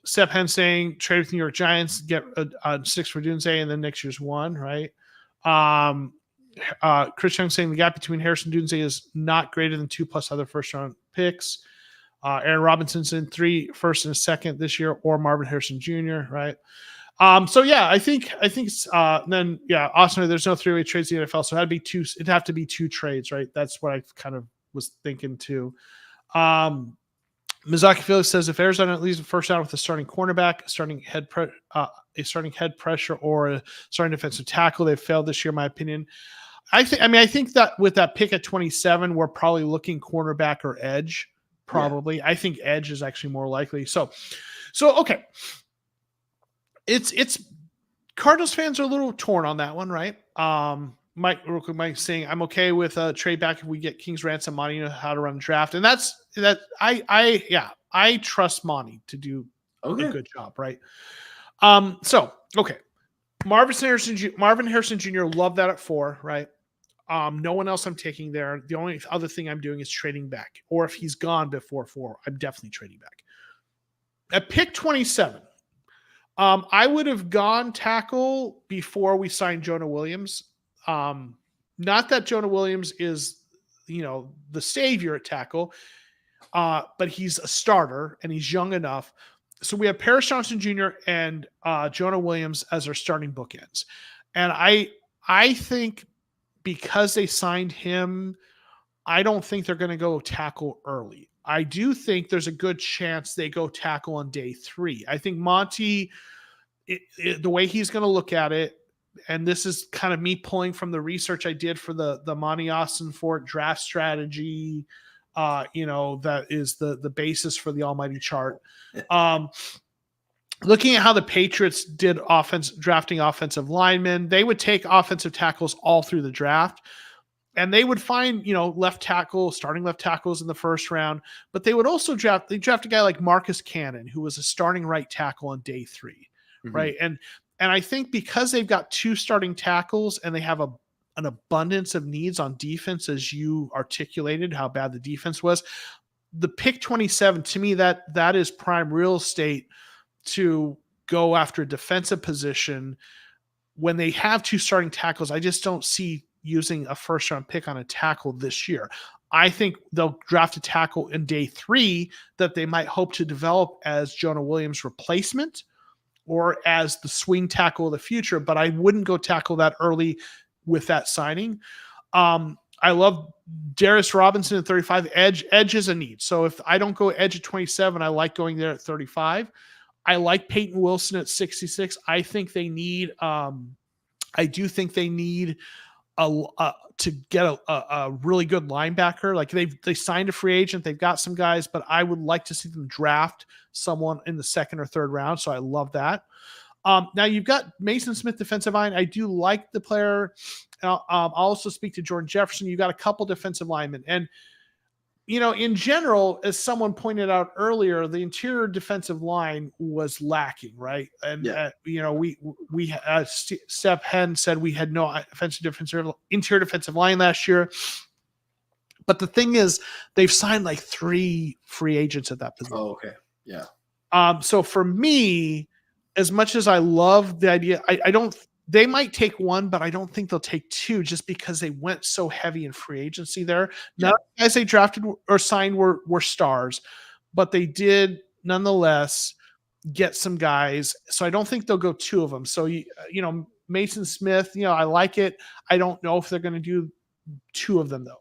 Sep Hen saying trade with New York Giants, get a 6 for Dunze, and then next year's 1, right? Chris Young saying the gap between Harrison Dunze is not greater than 2+ other first-round picks. Aaron Robinson's in 3 first and a second this year, or Marvin Harrison Jr., right? So yeah, I think then Austin, there's no 3-way trades in the NFL, so it'd have to be 2 trades, right? That's what I kind of was thinking too. Mizaki Felix says if Arizona leaves the first round with a starting cornerback, a starting head pressure, or a starting defensive tackle, they've failed this year, in my opinion. I think that with that pick at 27, we're probably looking cornerback or edge. Probably, yeah. I think edge is actually more likely. So okay. It's Cardinals fans are a little torn on that one, right? Mike saying I'm okay with a trade back if we get King's ransom. Monty know how to run a draft, and that's that. I trust Monty to do a good job, right? So okay, Marvin Harrison Jr. Love that at 4, right? No one else I'm taking there. The only other thing I'm doing is trading back, or if he's gone before 4, I'm definitely trading back. At pick 27. I would have gone tackle before we signed Jonah Williams. Not that Jonah Williams is, the savior at tackle, but he's a starter and he's young enough. So we have Paris Johnson Jr. and Jonah Williams as our starting bookends. And I think because they signed him, I don't think they're going to go tackle early. I do think there's a good chance they go tackle on day 3. I think Monty, the way he's going to look at it, and this is kind of me pulling from the research I did for the Monty Austin Fort draft strategy, that is the basis for the almighty chart. Looking at how the Patriots did drafting offensive linemen, they would take offensive tackles all through the draft. And they would find, starting left tackles in the first round, but they would also draft a guy like Marcus Cannon, who was a starting right tackle on day 3, right? And I think because they've got 2 starting tackles and they have an abundance of needs on defense, as you articulated how bad the defense was, the pick 27, to me, that is prime real estate to go after a defensive position. When they have 2 starting tackles, I just don't see using a first-round pick on a tackle this year. I think they'll draft a tackle in day 3 that they might hope to develop as Jonah Williams' replacement or as the swing tackle of the future, but I wouldn't go tackle that early with that signing. I love Darius Robinson at 35. Edge is a need. So if I don't go edge at 27, I like going there at 35. I like Peyton Wilson at 66. I think they need I do think they need to get a really good linebacker. Like they signed a free agent, they've got some guys, but I would like to see them draft someone in the 2nd or 3rd round. So I love that. Now you've got Mason Smith, defensive line. I do like the player. I'll also speak to Jordan Jefferson. You've got a couple defensive linemen, and in general, as someone pointed out earlier, the interior defensive line was lacking, right? And Sep Hen said we had no interior defensive line last year. But the thing is, they've signed like 3 free agents at that position. Oh, okay, yeah. So for me, as much as I love the idea, I don't. They might take 1, but I don't think they'll take 2 just because they went so heavy in free agency there. None of the guys they drafted or signed were stars, but they did nonetheless get some guys. So I don't think they'll go 2 of them. So, Mason Smith, I like it. I don't know if they're going to do 2 of them though.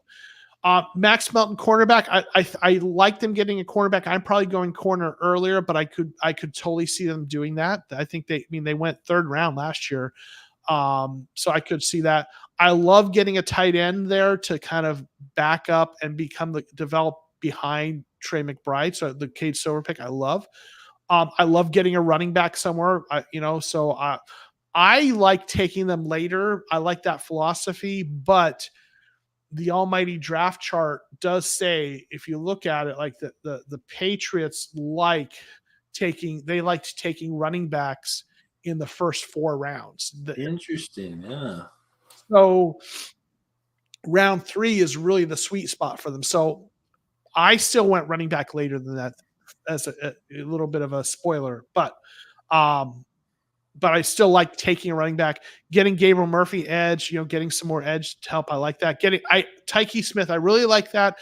Max Melton, cornerback. I like them getting a cornerback. I'm probably going corner earlier, but I could totally see them doing that. I think they went 3rd round last year. So I could see that. I love getting a tight end there to kind of back up and develop behind Trey McBride. So the Cade Silver pick, I love. I love getting a running back somewhere, so I like taking them later. I like that philosophy, but the almighty draft chart does say, if you look at it, like the Patriots liked taking running backs in the first 4 rounds. Interesting. Yeah. So round 3 is really the sweet spot for them. So I still went running back later than that, as a little bit of a spoiler, but I still like taking a running back, getting Gabriel Murphy edge, getting some more edge to help. I like that. Tyke Smith, I really like that.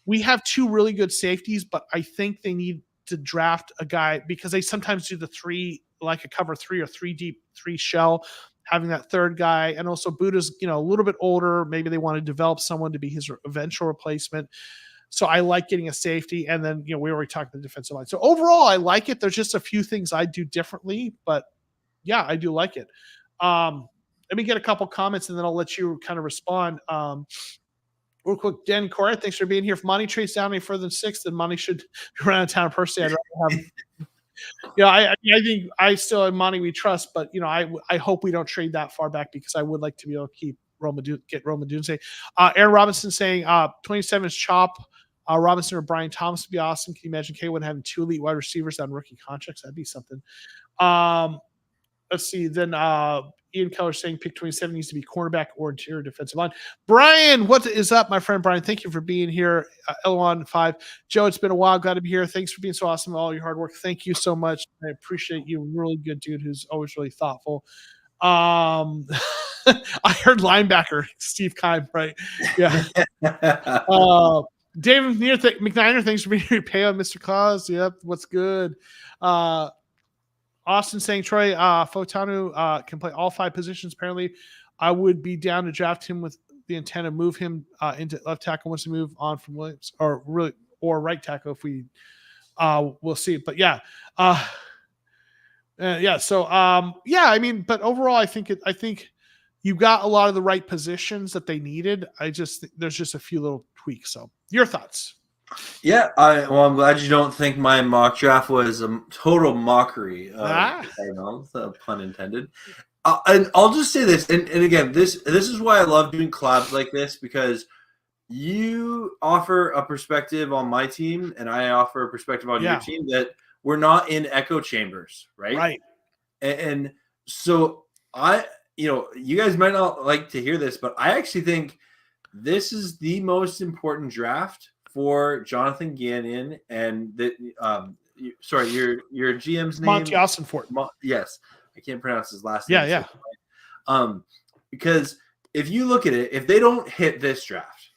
We have 2 really good safeties, but I think they need to draft a guy, because they sometimes do the 3, like a cover 3 or 3 deep, 3 shell, having that third guy. And also Buddha's, a little bit older. Maybe they want to develop someone to be his eventual replacement. So I like getting a safety. And then, we already talked about the defensive line. So overall, I like it. There's just a few things I do differently, but yeah, I do like it. Let me get a couple comments and then I'll let you kind of respond. Real quick, Dan Corey, thanks for being here. If Monty trades down any further than 6, then Monty should run out of town personally. I'd rather have. I think I still have Monty we trust, but I hope we don't trade that far back, because I would like to be able to keep get Roma Dunze. Aaron Robinson saying 27 is chop. Robinson or Brian Thomas would be awesome. Can you imagine K1 having 2 elite wide receivers on rookie contracts? That'd be something. Let's see. Then Ian Keller saying pick 27 needs to be cornerback or interior defensive line. Brian, what is up, my friend Brian? Thank you for being here. L15. Joe, it's been a while. Glad to be here. Thanks for being so awesome. All your hard work. Thank you so much. I appreciate you. Really good dude who's always really thoughtful. I heard linebacker Steve Keim, right? Yeah. David McNiner, thanks for being here. Pay on Mr. Claus. Yep. What's good? Austin saying Troy Fotanu can play all 5 positions. Apparently, I would be down to draft him with the intent of move him into left tackle once we move on from Williams, or right tackle if we we'll see. But yeah. So I mean, but overall, I think you got a lot of the right positions that they needed. There's just a few little tweaks. So your thoughts? Yeah, I'm glad you don't think my mock draft was a total mockery. Pun intended. And I'll just say this, and again, this is why I love doing collabs like this, because you offer a perspective on my team, and I offer a perspective on your team, that we're not in echo chambers, right? Right. And so you guys might not like to hear this, but I actually think this is the most important draft for Jonathan Gannon and sorry, your GM's name, Monty Austinfort. Yes, I can't pronounce his last name. Yeah. Because if you look at it, if they don't hit this draft,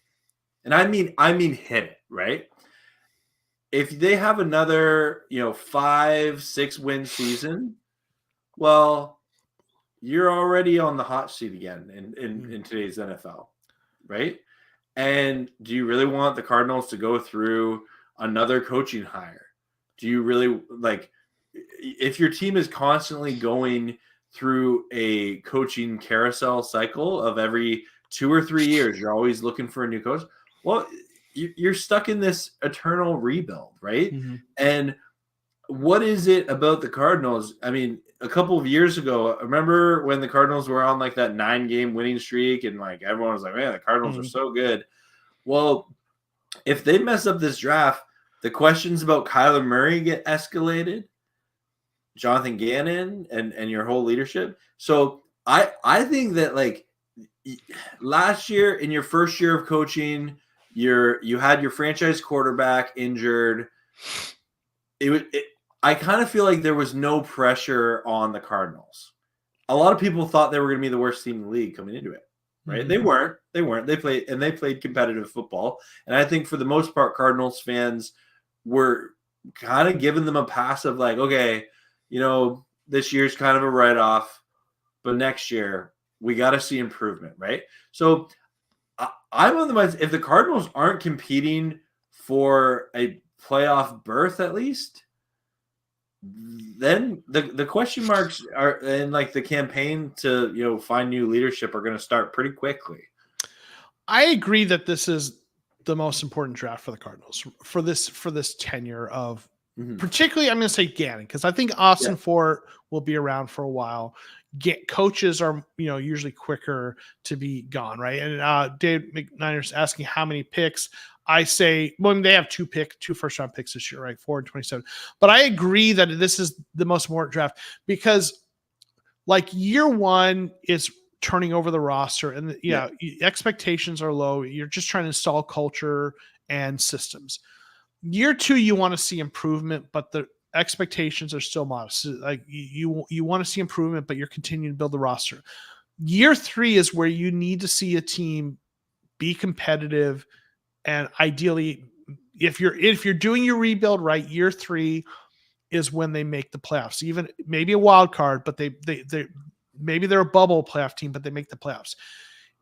and I mean hit it, right? If they have another 5-6 win season, well, you're already on the hot seat again in today's NFL, right? And do you really want the Cardinals to go through another coaching hire? Do you really if your team is constantly going through a coaching carousel cycle of every 2 or 3 years, you're always looking for a new coach? Well, you're stuck in this eternal rebuild, right? Mm-hmm. And what is it about the Cardinals? I mean, a couple of years ago, remember when the Cardinals were on that 9-game winning streak, and everyone was like, man, the Cardinals are so good. Well, if they mess up this draft, the questions about Kyler Murray get escalated, Jonathan Gannon and your whole leadership. So I think that last year, in your first year of coaching, you had your franchise quarterback injured. I kind of feel like there was no pressure on the Cardinals. A lot of people thought they were going to be the worst team in the league coming into it, right? Mm-hmm. They weren't. They played competitive football. And I think for the most part, Cardinals fans were kind of giving them a pass of okay, this year's kind of a write-off, but next year we got to see improvement, right? So I'm on the mind, if the Cardinals aren't competing for a playoff berth at least, then the question marks are, and the campaign to find new leadership are going to start pretty quickly. I agree that this is the most important draft for the Cardinals for this tenure of Particularly, I'm going to say Gannon, because I think Austin Fort will be around for a while. Coaches are, usually quicker to be gone, right? And Dave McNiner's asking how many picks. I say, well, they have two first-round picks this year, right? 4 and 27. But I agree that this is the most important draft because, like, year one is turning over the roster, and expectations are low. You're just trying to install culture and systems. Year two, you want to see improvement, but the expectations are still modest. Like you want to see improvement, but you're continuing to build the roster. Year three is where you need to see a team be competitive, and ideally, if you're doing your rebuild right, year three is when they make the playoffs. Even maybe a wild card, but they maybe they're a bubble playoff team, but they make the playoffs.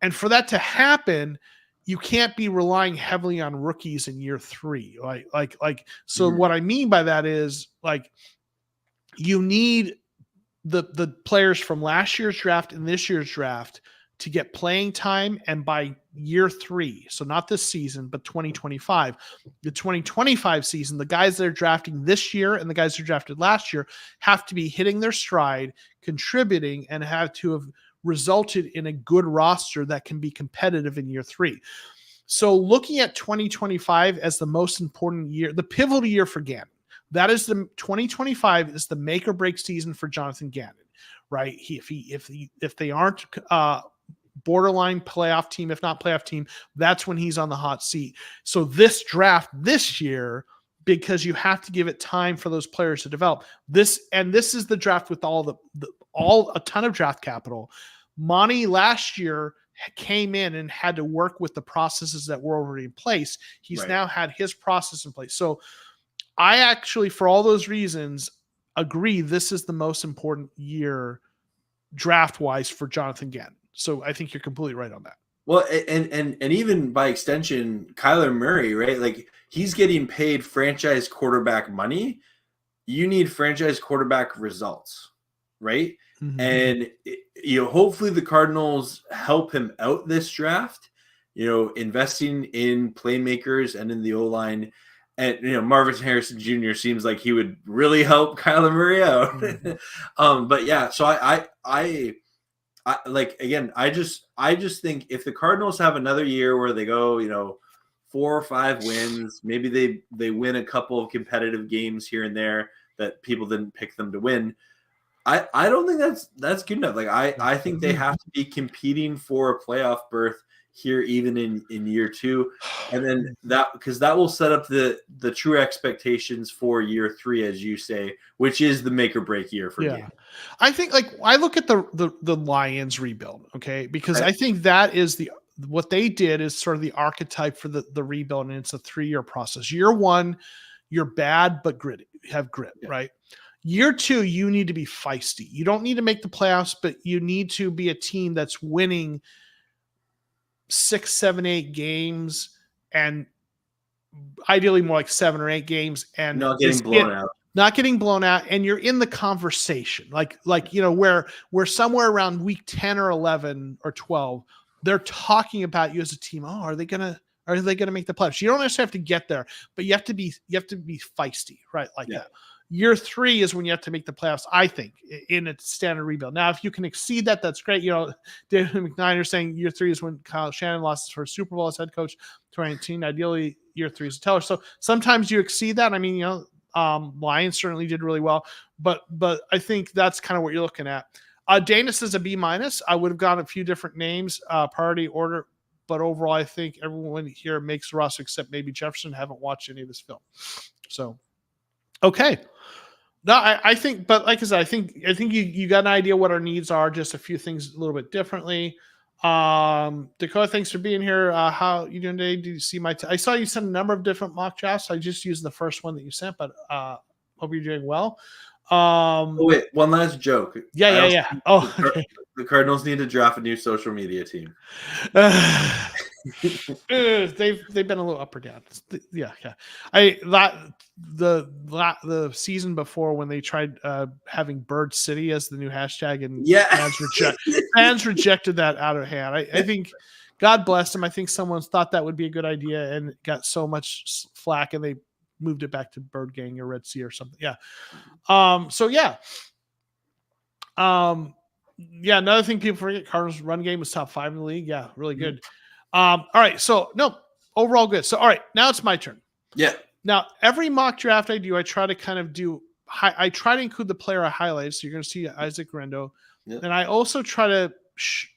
And for that to happen, you can't be relying heavily on rookies in year three. So what I mean by that is, like, you need the players from last year's draft and this year's draft to get playing time. And by year three, so not this season, but 2025, the 2025 season, the guys that are drafting this year and the guys who drafted last year have to be hitting their stride, contributing, and have to have resulted in a good roster that can be competitive in year three. So looking at 2025 as the most important year, the pivotal year for Gannon, that is the 2025 is the make or break season for Jonathan Gannon, right? If they aren't borderline playoff team, if not playoff team, that's when he's on the hot seat. So this draft this year, because you have to give it time for those players to develop this is the draft with a ton of draft capital. Monty last year came in and had to work with the processes that were already in place. He's now had his process in place. So I actually, for all those reasons, agree this is the most important year draft-wise for Jonathan Gannon. So I think you're completely right on that. Well, and even by extension, Kyler Murray, right? Like, he's getting paid franchise quarterback money. You need franchise quarterback results, right? Mm-hmm. And hopefully the Cardinals help him out this draft, investing in playmakers and in the O-line. And Marvin Harrison Jr. seems like he would really help Kyler Murray out. Mm-hmm. But yeah, so I like, again, I just think if the Cardinals have another year where they go, 4 or 5 wins, maybe they win a couple of competitive games here and there that people didn't pick them to win. I don't think that's good enough. Like, I think they have to be competing for a playoff berth here, even in year two. And then because that will set up the true expectations for year three, as you say, which is the make or break year for Gannon. I think, like, I look at the Lions rebuild, okay, because I think that is what they did is sort of the archetype for the rebuild, and it's a 3-year process. Year one, you're bad but gritty, have grit, right? Year two, you need to be feisty. You don't need to make the playoffs, but you need to be a team that's winning 6, 7, 8 games, and ideally more like 7 or 8 games, and not getting blown out. And you're in the conversation, like where somewhere around week 10 or 11 or 12, they're talking about you as a team. Oh, are they gonna make the playoffs? You don't necessarily have to get there, but you have to be feisty, right? Like that. Year three is when you have to make the playoffs, I think, in a standard rebuild. Now, if you can exceed that, that's great. David McNiner saying year three is when Kyle Shanahan lost his first Super Bowl as head coach, 2019. Ideally, year three is a teller. So sometimes you exceed that. I mean, Lions certainly did really well, but I think that's kind of what you're looking at. Dana says a B-. I would have gone a few different names, priority order, but overall, I think everyone here makes the roster except maybe Jefferson. Haven't watched any of his film, so. Okay. No, I think, but like I said, I think you got an idea what our needs are, just a few things a little bit differently. Dakota, thanks for being here. How you doing today? Do you see I saw you send a number of different mock drafts. I just used the first one that you sent, but hope you're doing well. Wait, one last joke. Yeah. Oh, the Cardinals need to draft a new social media team. They've been a little up or down. Yeah. The season before when they tried having Bird City as the new hashtag, and fans rejected that out of hand. I think God bless them. I think someone thought that would be a good idea and got so much flack, and they moved it back to Bird Gang or Red Sea or something. Yeah. So yeah. Yeah, another thing people forget, Cardinals run game was top 5 in the league. Yeah, really good. All right, so no, overall good. So all right, now it's my turn. Yeah. Now, every mock draft I do, I try to kind of do I try to include the player I highlight. So you're going to see Isaac Rendo. Yep. And I also try to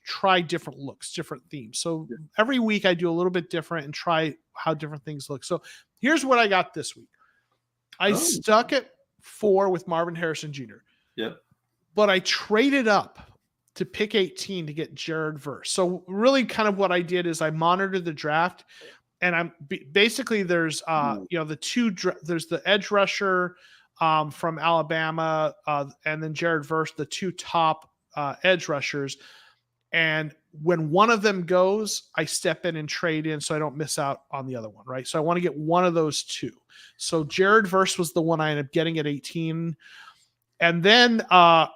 try different looks, different themes. So every week I do a little bit different and try how different things look. So here's what I got this week. I stuck at 4 with Marvin Harrison Jr. Yep. But I traded up to pick 18 to get Jared Verse. So really kind of what I did is I monitored the draft, and I'm basically there's there's the edge rusher from Alabama and then Jared Verse, the 2 top edge rushers. And when one of them goes, I step in and trade in so I don't miss out on the other one, right? So I want to get one of those 2. So Jared Verse was the one I ended up getting at 18. And then I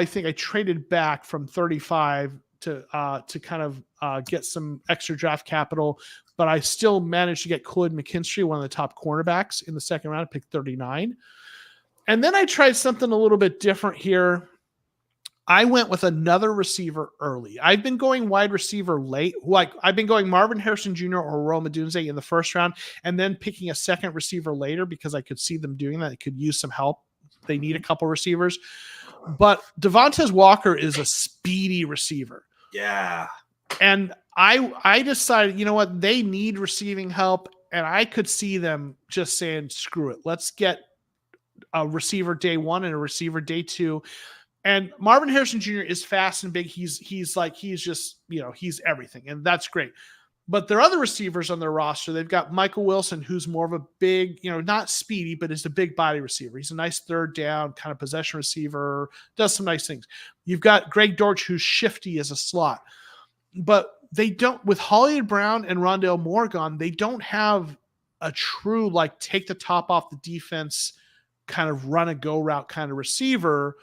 think I traded back from 35 to kind of get some extra draft capital, but I still managed to get Khalid McKinstry, one of the top cornerbacks in the second round, pick 39. And then I tried something a little bit different here. I went with another receiver early. I've been going wide receiver late. Like I've been going Marvin Harrison Jr. or Rome Odunze in the first round, and then picking a second receiver later because I could see them doing that. It could use some help. They need a couple receivers. But Devontae Walker is a speedy receiver. Yeah. And I decided, you know what? They need receiving help, and I could see them just saying, screw it. Let's get a receiver day 1 and a receiver day 2. And Marvin Harrison Jr. is fast and big. He's just, he's everything. And that's great. But there are other receivers on their roster. They've got Michael Wilson, who's more of a big, not speedy, but is a big body receiver. He's a nice third down kind of possession receiver, does some nice things. You've got Greg Dortch, who's shifty as a slot. But they don't, with Hollywood Brown and Rondale Moore gone, they don't have a true, take the top off the defense, kind of run a go route kind of receiver.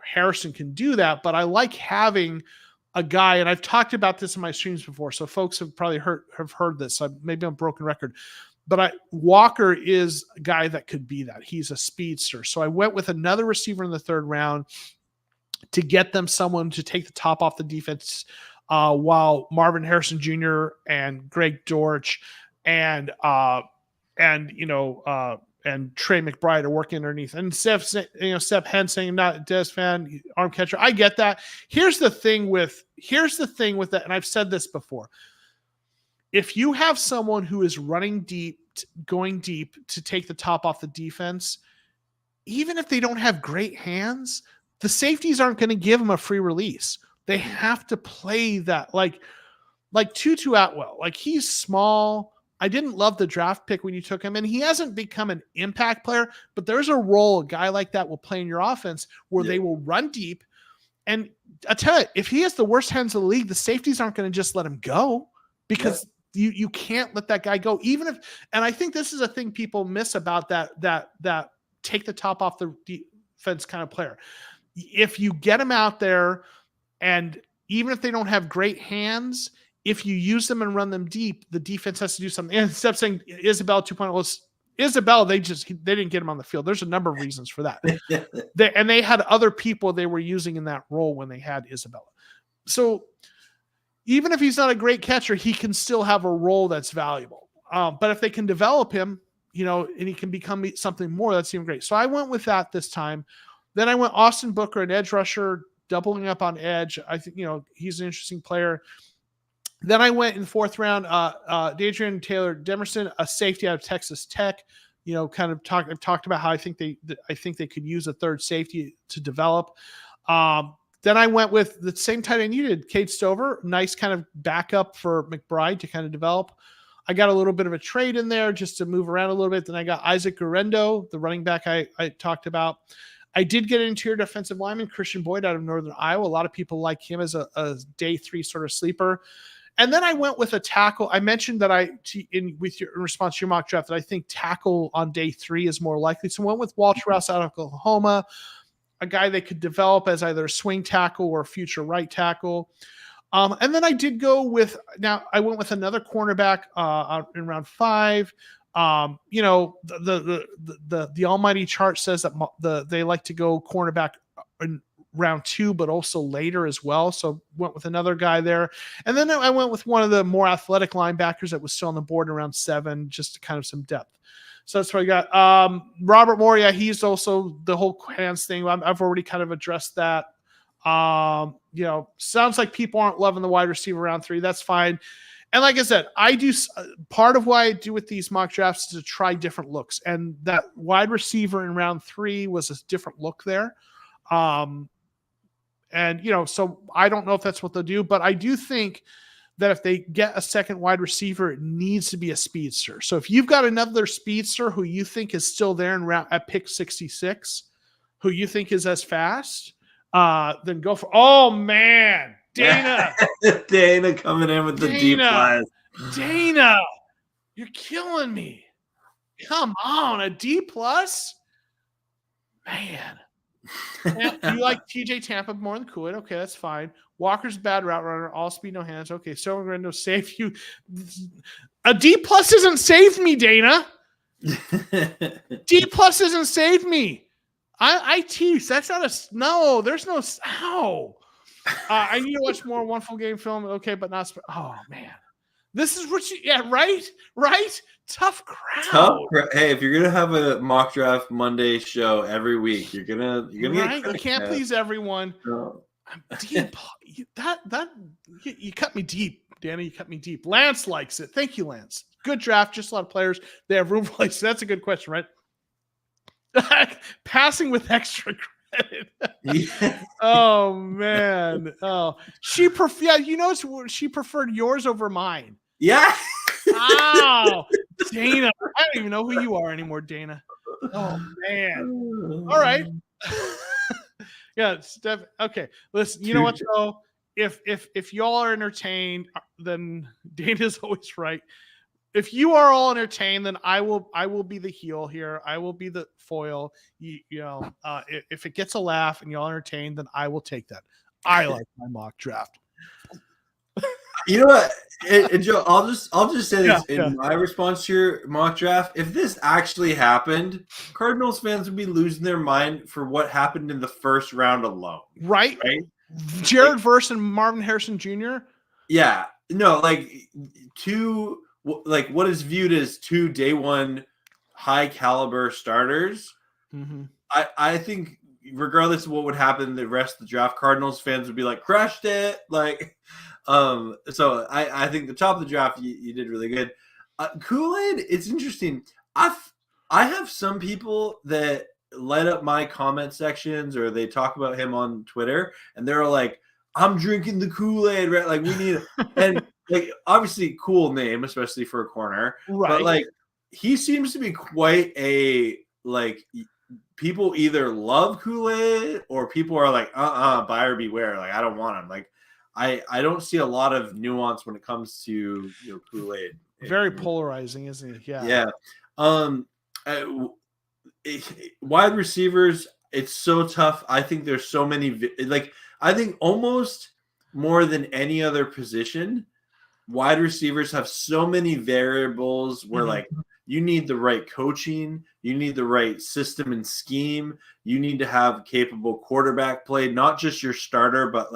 Harrison can do that, but I like having a guy, and I've talked about this in my streams before, so folks have probably heard this. Maybe I'm a broken record, but Walker is a guy that could be that. He's a speedster. So I went with another receiver in the third round to get them someone to take the top off the defense, while Marvin Harrison Jr. and Greg Dortch and Trey McBride are working underneath. And Seth Hensing, not a Des fan, arm catcher. I get that. Here's the thing with that, and I've said this before. If you have someone who is running deep, going deep to take the top off the defense, even if they don't have great hands, the safeties aren't going to give them a free release. They have to play that like Tutu Atwell. He's small. I didn't love the draft pick when you took him, and he hasn't become an impact player, but there's a role a guy like that will play in your offense where they will run deep. And I tell you, if he has the worst hands of the league, the safeties aren't going to just let him go because you can't let that guy go. Even if, and I think this is a thing people miss about that take the top off the defense kind of player. If you get him out there, and even if they don't have great hands, if you use them and run them deep, the defense has to do something. And instead of saying Isabel 2.0, Isabel, they didn't get him on the field. There's a number of reasons for that. They had other people they were using in that role when they had Isabella. So even if he's not a great catcher, he can still have a role that's valuable. But if they can develop him, and he can become something more, that's even great. So I went with that this time. Then I went Austin Booker, an edge rusher, doubling up on edge. I think, he's an interesting player. Then I went in the fourth round, Dadrian Taylor Demerson, a safety out of Texas Tech. I've talked about how I think they could use a third safety to develop. Then I went with the same tight end you did, Cade Stover, nice kind of backup for McBride to kind of develop. I got a little bit of a trade in there just to move around a little bit. Then I got Isaac Guerrero, the running back I talked about. I did get an interior defensive lineman, Christian Boyd out of Northern Iowa. A lot of people like him as a day 3 sort of sleeper. And then I went with a tackle. I mentioned that in response to your mock draft, that I think tackle on day 3 is more likely. So I went with Walter Rouse out of Oklahoma, a guy they could develop as either a swing tackle or a future right tackle. And then I did go with, now I went with another cornerback in round 5. You know, the almighty chart says that they like to go cornerback in round 2, but also later as well. So went with another guy there. And then I went with one of the more athletic linebackers that was still on the board in round 7, just to kind of some depth. So that's what I got. Robert Moore, yeah, he's also the whole hands thing. I've already kind of addressed that. You know, sounds like people aren't loving the wide receiver round 3. That's fine. And like I said, I do part of why I do with these mock drafts is to try different looks. And that wide receiver in round 3 was a different look there. And, you know, so I don't know if that's what they'll do, but I do think that if they get a second wide receiver, it needs to be a speedster. So if you've got another speedster who you think is still there at pick 66, who you think is as fast, then go for, oh man, Dana. Dana coming in with the deep plus. Dana, you're killing me. Come on, a D plus? Man. You like TJ Tampa more than Kool-Aid. Okay, that's fine. Walker's bad route runner, all speed, no hands. Okay, so we're going to save you. A D plus doesn't save me, Dana. D plus doesn't save me. I tease. That's not a no. There's no. Ow. I need to watch more Wonderful Game film. Okay, but not. Oh man, this is what you. Yeah, right. Tough crowd. Hey, if you're gonna have a mock draft Monday show every week, you're gonna right. You can't please everyone. No. I'm deep. You cut me deep, Danny. You cut me deep. Lance likes it. Thank you, Lance. Good draft. Just a lot of players. They have room for place. That's a good question, right? Passing with extra credit. Yeah. Oh man. Oh, she preferred yours over mine. Yeah. Wow. Dana. I don't even know who you are anymore, Dana. Oh man. All right. Yeah, Steph. Okay. Listen, you know what though? If y'all are entertained, then Dana's always right. If you are all entertained, then I will be the heel here. I will be the foil. If it gets a laugh and y'all entertained, then I will take that. I like my mock draft. You know what, and Joe, I'll just say this in my response to your mock draft. If this actually happened, Cardinals fans would be losing their mind for what happened in the first round alone. Right? Jared Verse and Marvin Harrison Jr. Yeah. No, what is viewed as 2 day 1 high caliber starters. Mm-hmm. I think regardless of what would happen the rest of the draft, Cardinals fans would be like, crushed it. So I think the top of the draft, you did really good. Kool-Aid, it's interesting. I have some people that light up my comment sections or they talk about him on Twitter and they're like, I'm drinking the Kool-Aid, right? Like we need and obviously cool name, especially for a corner. Right. But he seems to be quite a people either love Kool-Aid or people are like, buyer beware. I don't want him. I don't see a lot of nuance when it comes to Kool-Aid. Very polarizing, isn't he? Yeah. Wide receivers, it's so tough. I think there's so many. I think almost more than any other position, wide receivers have so many variables where you need the right coaching, you need the right system and scheme, you need to have capable quarterback play, not just your starter, but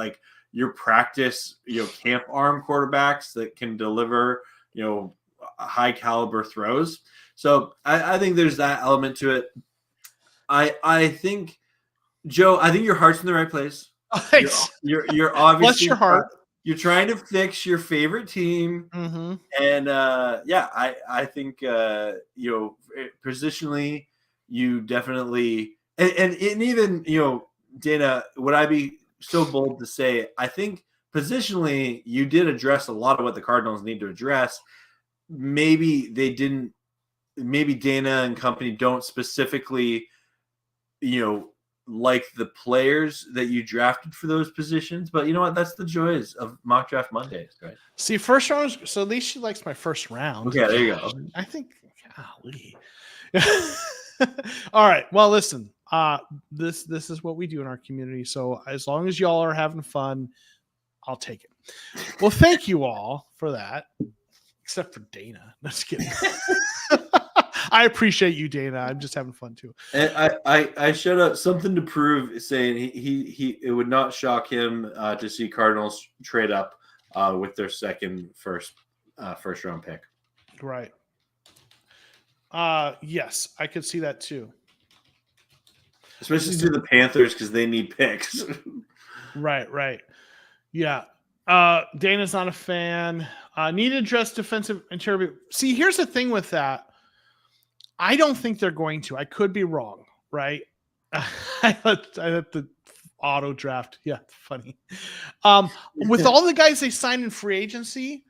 your practice, camp arm quarterbacks that can deliver, high caliber throws. So I think there's that element to it. I think, Joe, I think your heart's in the right place. Thanks. You're obviously bless your heart. You're trying to fix your favorite team, and I think positionally, you definitely and even Dana, would I be so bold to say I think positionally you did address a lot of what the Cardinals need to address. Maybe they didn't. Maybe Dana and company don't specifically, like the players that you drafted for those positions, but you know what? That's the joys of mock draft Mondays, right? See, first round. So at least she likes my first round. Okay, there you go. I think. Golly. All right. Well, listen. This is what we do in our community. So as long as y'all are having fun, I'll take it. Well, thank you all for that, except for Dana. No, just kidding. I appreciate you, Dana. I'm just having fun too. And I showed up something to prove, saying he it would not shock him to see Cardinals trade up with their first round pick. Right. Yes, I could see that too. Especially to the Panthers because they need picks. Right. Yeah. Dana's not a fan. Need to address defensive interior. See, here's the thing with that. I don't think they're going to. I could be wrong, right? I let the auto draft. Yeah, funny. With all the guys they signed in free agency,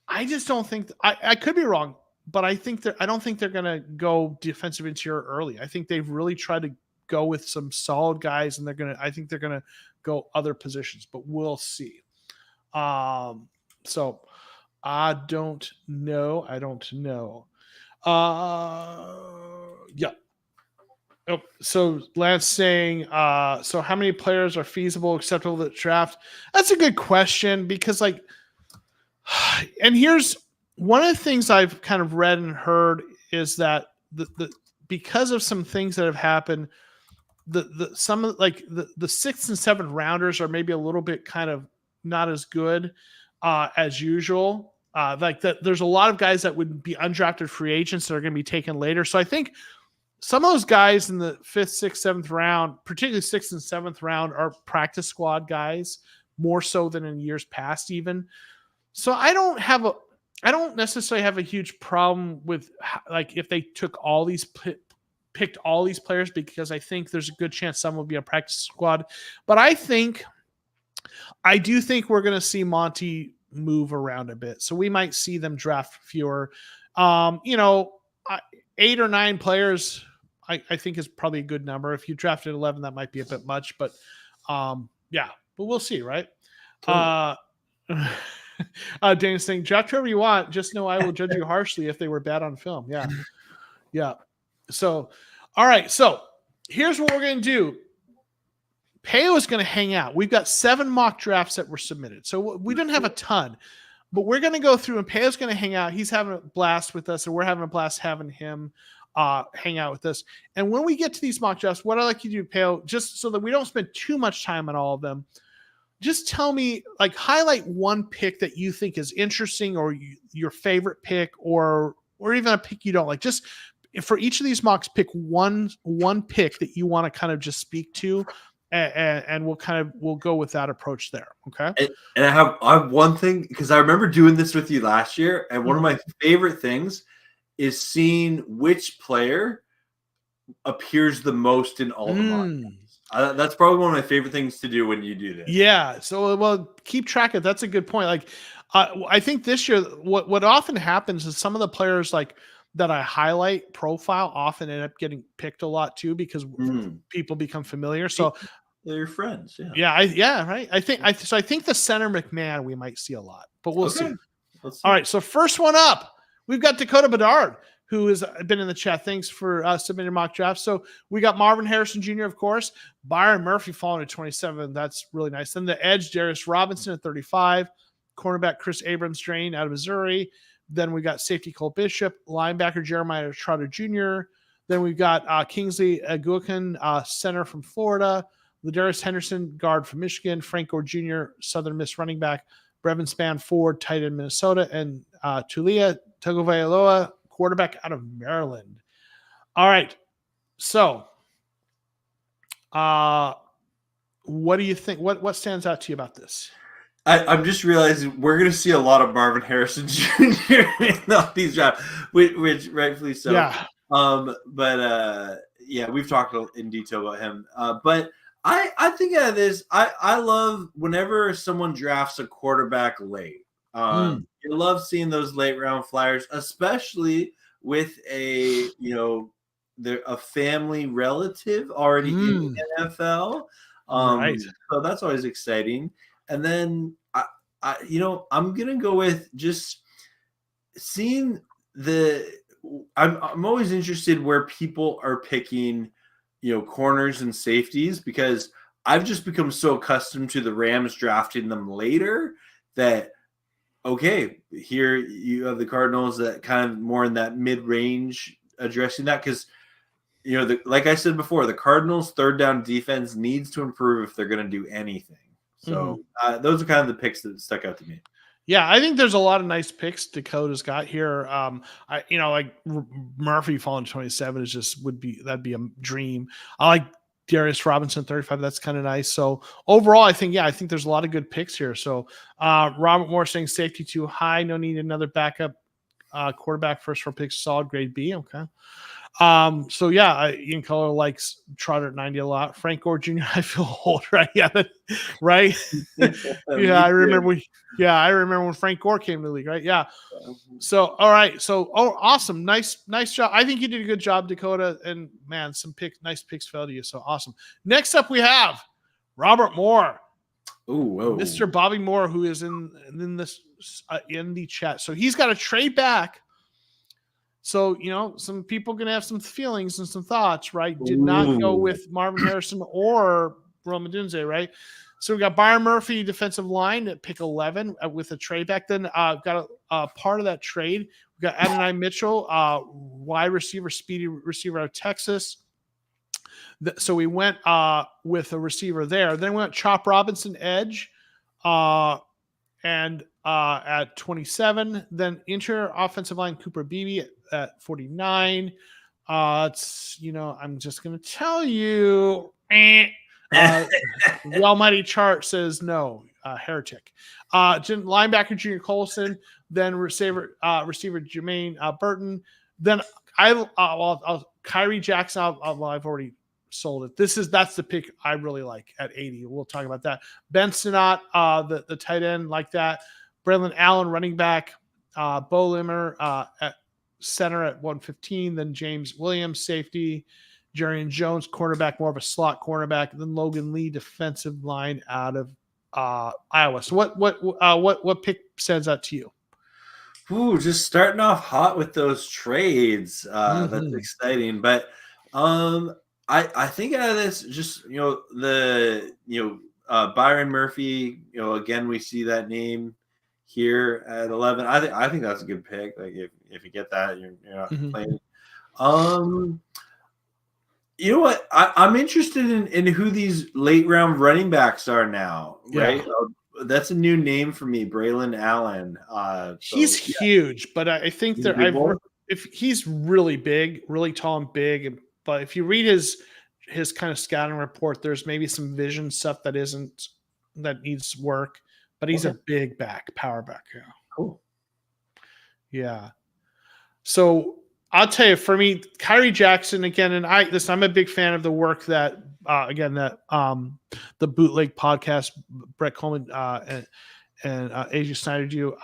I just don't think I could be wrong, but I don't think they're gonna go defensive interior early. I think they've really tried to go with some solid guys, and I think they're gonna go other positions, but we'll see. So I don't know. Yeah. Oh, so Lance saying, so how many players are feasible, acceptable to the draft? That's a good question because and here's one of the things I've kind of read and heard is that because of some things that have happened, some of the sixth and seventh rounders are maybe a little bit kind of not as good as usual. There's a lot of guys that would be undrafted free agents that are going to be taken later. So I think some of those guys in the 5th, 6th, 7th round, particularly 6th and 7th round, are practice squad guys more so than in years past even. So I don't necessarily have a huge problem with if they took all these picked all these players, because I think there's a good chance some will be a practice squad. But I do think we're going to see Monty move around a bit. So we might see them draft fewer, 8 or 9 players. I think is probably a good number. If you drafted 11, that might be a bit much, but but we'll see. Right. Totally. Dana's saying, draft whoever you want. Just know I will judge you harshly if they were bad on film. Yeah. Yeah. So, all right. So here's what we're going to do. Peo is going to hang out. We've got 7 mock drafts that were submitted. So we didn't have a ton, but we're going to go through and Peo's going to hang out. He's having a blast with us, and we're having a blast having him hang out with us. And when we get to these mock drafts, what I'd like you to do, Peo, just so that we don't spend too much time on all of them, just tell me, highlight one pick that you think is interesting, or your favorite pick, or even a pick you don't like. Just for each of these mocks, pick one pick that you want to kind of just speak to, and we'll go with that approach there. Okay. And I have one thing, because I remember doing this with you last year, and one of my favorite things is seeing which player appears the most in all the mocks. That's probably one of my favorite things to do when you do this. Yeah. So, well, keep track of. That's a good point. I think this year, what often happens is some of the players that I highlight profile often end up getting picked a lot too, because people become familiar. So they're your friends. Yeah. Right. I think the center McMahon we might see a lot, but we'll see. All right. So first one up, we've got Dakota Bedard, who has been in the chat. Thanks for submitting mock drafts. So we got Marvin Harrison Jr., of course, Byron Murphy falling to 27. That's really nice. Then the edge, Darius Robinson at 35, cornerback Chris Abrams-Drain out of Missouri. Then we got safety Cole Bishop, linebacker Jeremiah Trotter Jr. Then we've got Kingsley Aguakin, center from Florida, Ladarius Henderson, guard from Michigan, Frank Gore Jr., Southern Miss running back, Brevin Spann, Ford, tight end Minnesota, and Tulia Tagovailoa, quarterback out of Maryland. All right. So what do you think? What stands out to you about this? I'm just realizing we're going to see a lot of Marvin Harrison Jr. in all these drafts, which rightfully so. Yeah. We've talked in detail about him. But I think of this. I love whenever someone drafts a quarterback late. You love seeing those late round flyers, especially with a family relative already in the NFL. Right. So that's always exciting. And then I'm gonna go with just seeing I'm always interested where people are picking, corners and safeties, because I've just become so accustomed to the Rams drafting them later that, okay, here you have the Cardinals that kind of more in that mid-range addressing that, because like I said before, the Cardinals' third down defense needs to improve if they're going to do anything. So those are kind of the picks that stuck out to me. Yeah, I think there's a lot of nice picks Dakota's got here. Like Murphy falling 27 that'd be a dream. I like Darius Robinson 35. That's kind of nice. So overall, I think there's a lot of good picks here. So Robert Moore saying safety too high. No need another backup quarterback. First round pick, solid grade B. Okay. So yeah, Ian Color likes Trotter at 90 a lot. Frank Gore Jr. I feel old, right? Yeah, right. I remember when Frank Gore came to the league, right? Yeah. So all right. So awesome. Nice job. I think you did a good job, Dakota. And man, nice picks fell to you. So awesome. Next up we have Robert Moore. Ooh, Mr. Bobby Moore, who is in this in the chat. So he's got to trade back. So, some people going to have some feelings and some thoughts, right? Did not go with Marvin Harrison or Rome Odunze, right? So we got Byron Murphy, defensive line at pick 11 with a trade back. Then got a part of that trade. We got Adonai Mitchell, wide receiver, speedy receiver out of Texas. So we went with a receiver there. Then we went Chop Robinson, edge. And at 27, then interior offensive line Cooper Beebe at 49. I'm just going to tell you, the almighty chart says no, heretic. Linebacker Junior Colson, then receiver Jermaine Burton. Then Kyrie Jackson. I've already sold it. That's the pick I really like at 80. We'll talk about that. Ben Sinnott, the tight end, like that. Braylon Allen, running back. Bo Limmer at center at 115. Then James Williams, safety. Jarian Jones, cornerback, more of a slot cornerback. Then Logan Lee, defensive line out of Iowa. So what pick stands out to you? Ooh, just starting off hot with those trades. That's exciting. But I think out of this, just Byron Murphy. Again, we see that name here at 11. I think that's a good pick. Like if you get that, you're not complaining. You know what? I'm interested in who these late round running backs are now. Right? Yeah. That's a new name for me, Braylon Allen. He's huge, but I think if he's really big, really tall and big, but if you read his kind of scouting report, there's maybe some vision stuff that needs work, but he's a big power back. Yeah. Cool. Yeah. So I'll tell you, for me, Kyrie Jackson again, and I'm a big fan of the work that the Bootleg podcast, Brett Coleman and AJ Snyder do.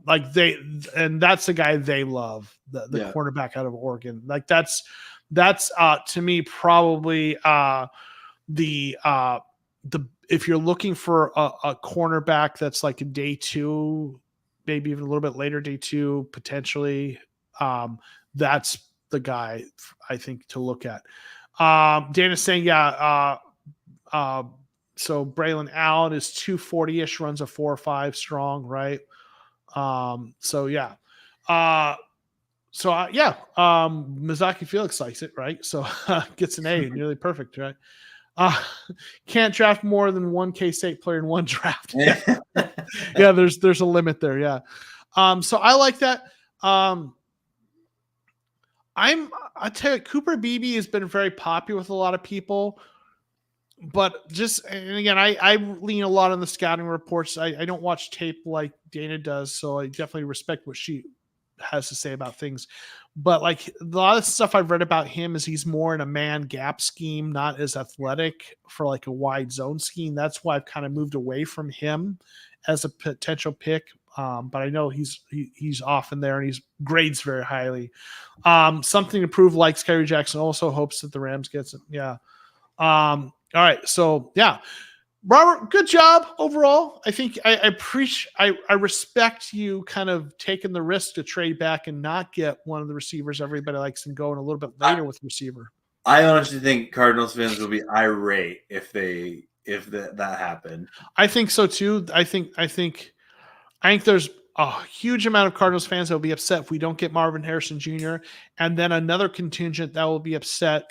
That's the guy they love, the cornerback out of Oregon. Like that's to me probably the if you're looking for a cornerback that's like a day two, maybe even a little bit later day two potentially. That's the guy I think to look at. Dana's saying, so Braylon Allen is 240-ish, runs a 4.5 strong, right? Mizaki Felix likes it, right? So gets an A, nearly perfect, right? Can't draft more than one K-State player in one draft. Yeah, there's a limit there, yeah. So I like that. I tell you, Cooper Beebe has been very popular with a lot of people, but and again, I lean a lot on the scouting reports. I don't watch tape like Dana does, so I definitely respect what she has to say about things. But like a lot of stuff I've read about him is he's more in a man gap scheme, not as athletic for like a wide zone scheme. That's why I've kind of moved away from him as a potential pick. But I know he's often there and he's grades very highly. Something to prove, likes Kyrie Jackson, also hopes that the Rams gets it. Yeah. All right. So yeah, Robert, good job overall. I think I respect you kind of taking the risk to trade back and not get one of the receivers everybody likes and going a little bit later with receiver. I honestly think Cardinals fans will be irate if that happened. I think so too. I think I think there's a huge amount of Cardinals fans that will be upset if we don't get Marvin Harrison Jr. And then another contingent that will be upset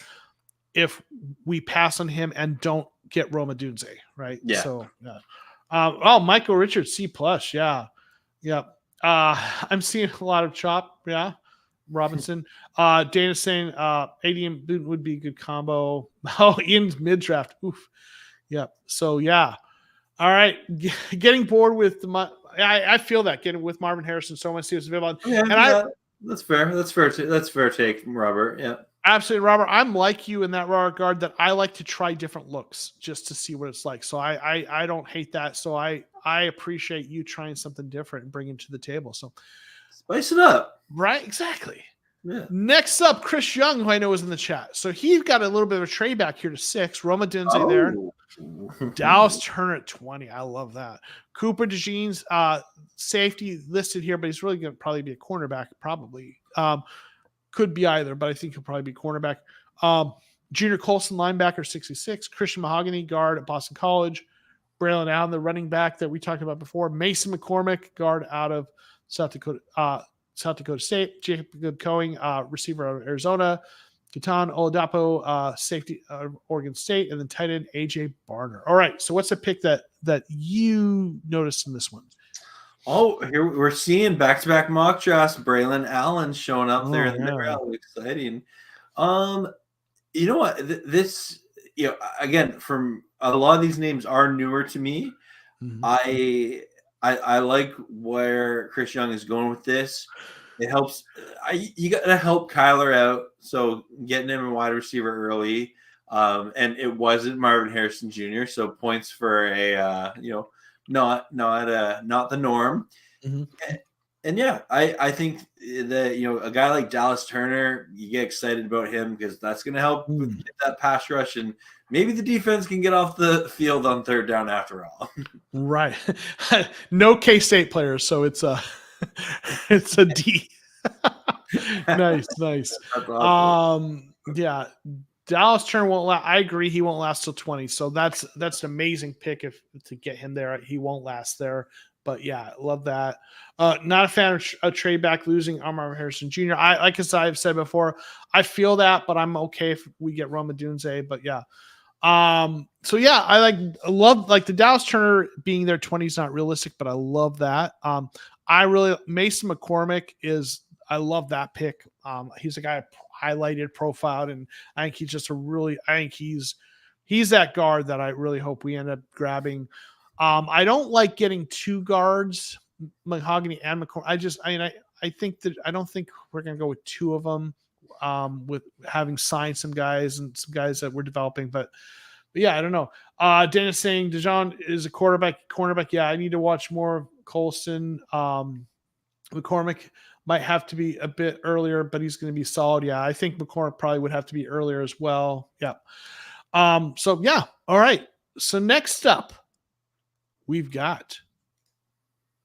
if we pass on him and don't get Roma Dunze, right? Yeah. So, yeah. Michael Richards, C+. Yeah. Yeah. I'm seeing a lot of chop. Yeah. Robinson. Dana saying AD and Boone would be a good combo. Oh, Ian's mid draft. Oof. Yeah. So, yeah. All right. Getting bored with I feel that getting with Marvin Harrison so much. That's fair. That's fair take, Robert. Yeah. Absolutely, Robert. I'm like you in that regard that I like to try different looks just to see what it's like. So I don't hate that. So I appreciate you trying something different and bringing it to the table. So spice it up. Right, exactly. Yeah. Next up, Chris Young, who I know is in the chat. So he got a little bit of a trade back here to 6. Roma Dunze there. Dallas Turner at 20. I love that. Cooper DeJean's safety listed here, but he's really going to probably be a cornerback, probably. Could be either, but I think he'll probably be cornerback. Junior Colson, linebacker, 66. Christian Mahogany, guard at Boston College. Braylon Allen, the running back that we talked about before. Mason McCormick, guard out of South Dakota State. Jacob Coing, receiver out of Arizona. Keaton Oladapo, safety Oregon State, and then tight end AJ Barner. All right, so what's the pick that you noticed in this one? Oh, here we're seeing back-to-back mock drafts. Braylon Allen showing up there in the middle. Exciting. You know what? This, again, from a lot of these names are newer to me. Mm-hmm. I like where Chris Young is going with this. It helps. You got to help Kyler out. So getting him a wide receiver early, and it wasn't Marvin Harrison Jr. So points for a not the norm. Mm-hmm. And yeah, I think that a guy like Dallas Turner, you get excited about him because that's going to help with that pass rush, and maybe the defense can get off the field on third down after all. Right. No K-State players, so it's a D. Nice. That's awesome. Yeah. Dallas Turner won't last. I agree, he won't last till 20. So that's an amazing pick to get him there. He won't last there. But yeah, love that. Not a fan of a trade back losing Marvin Harrison Jr. Like I've said before, I feel that, but I'm okay if we get Roma Dunze. But yeah. So yeah, I love the Dallas Turner being there 20 is not realistic, but I love that. Mason McCormick I love that pick. He's a guy I highlighted, profiled, and I think he's just he's that guard that I really hope we end up grabbing. I don't like getting two guards, Mahogany and McCormick. I don't think we're going to go with two of them, with having signed some guys and some guys that we're developing, but yeah, I don't know. Dennis saying DeJohn is a cornerback. Yeah, I need to watch more of Colson. McCormick might have to be a bit earlier, but he's going to be solid. Yeah, I think McCormick probably would have to be earlier as well. Yeah. So yeah. All right. So next up, we've got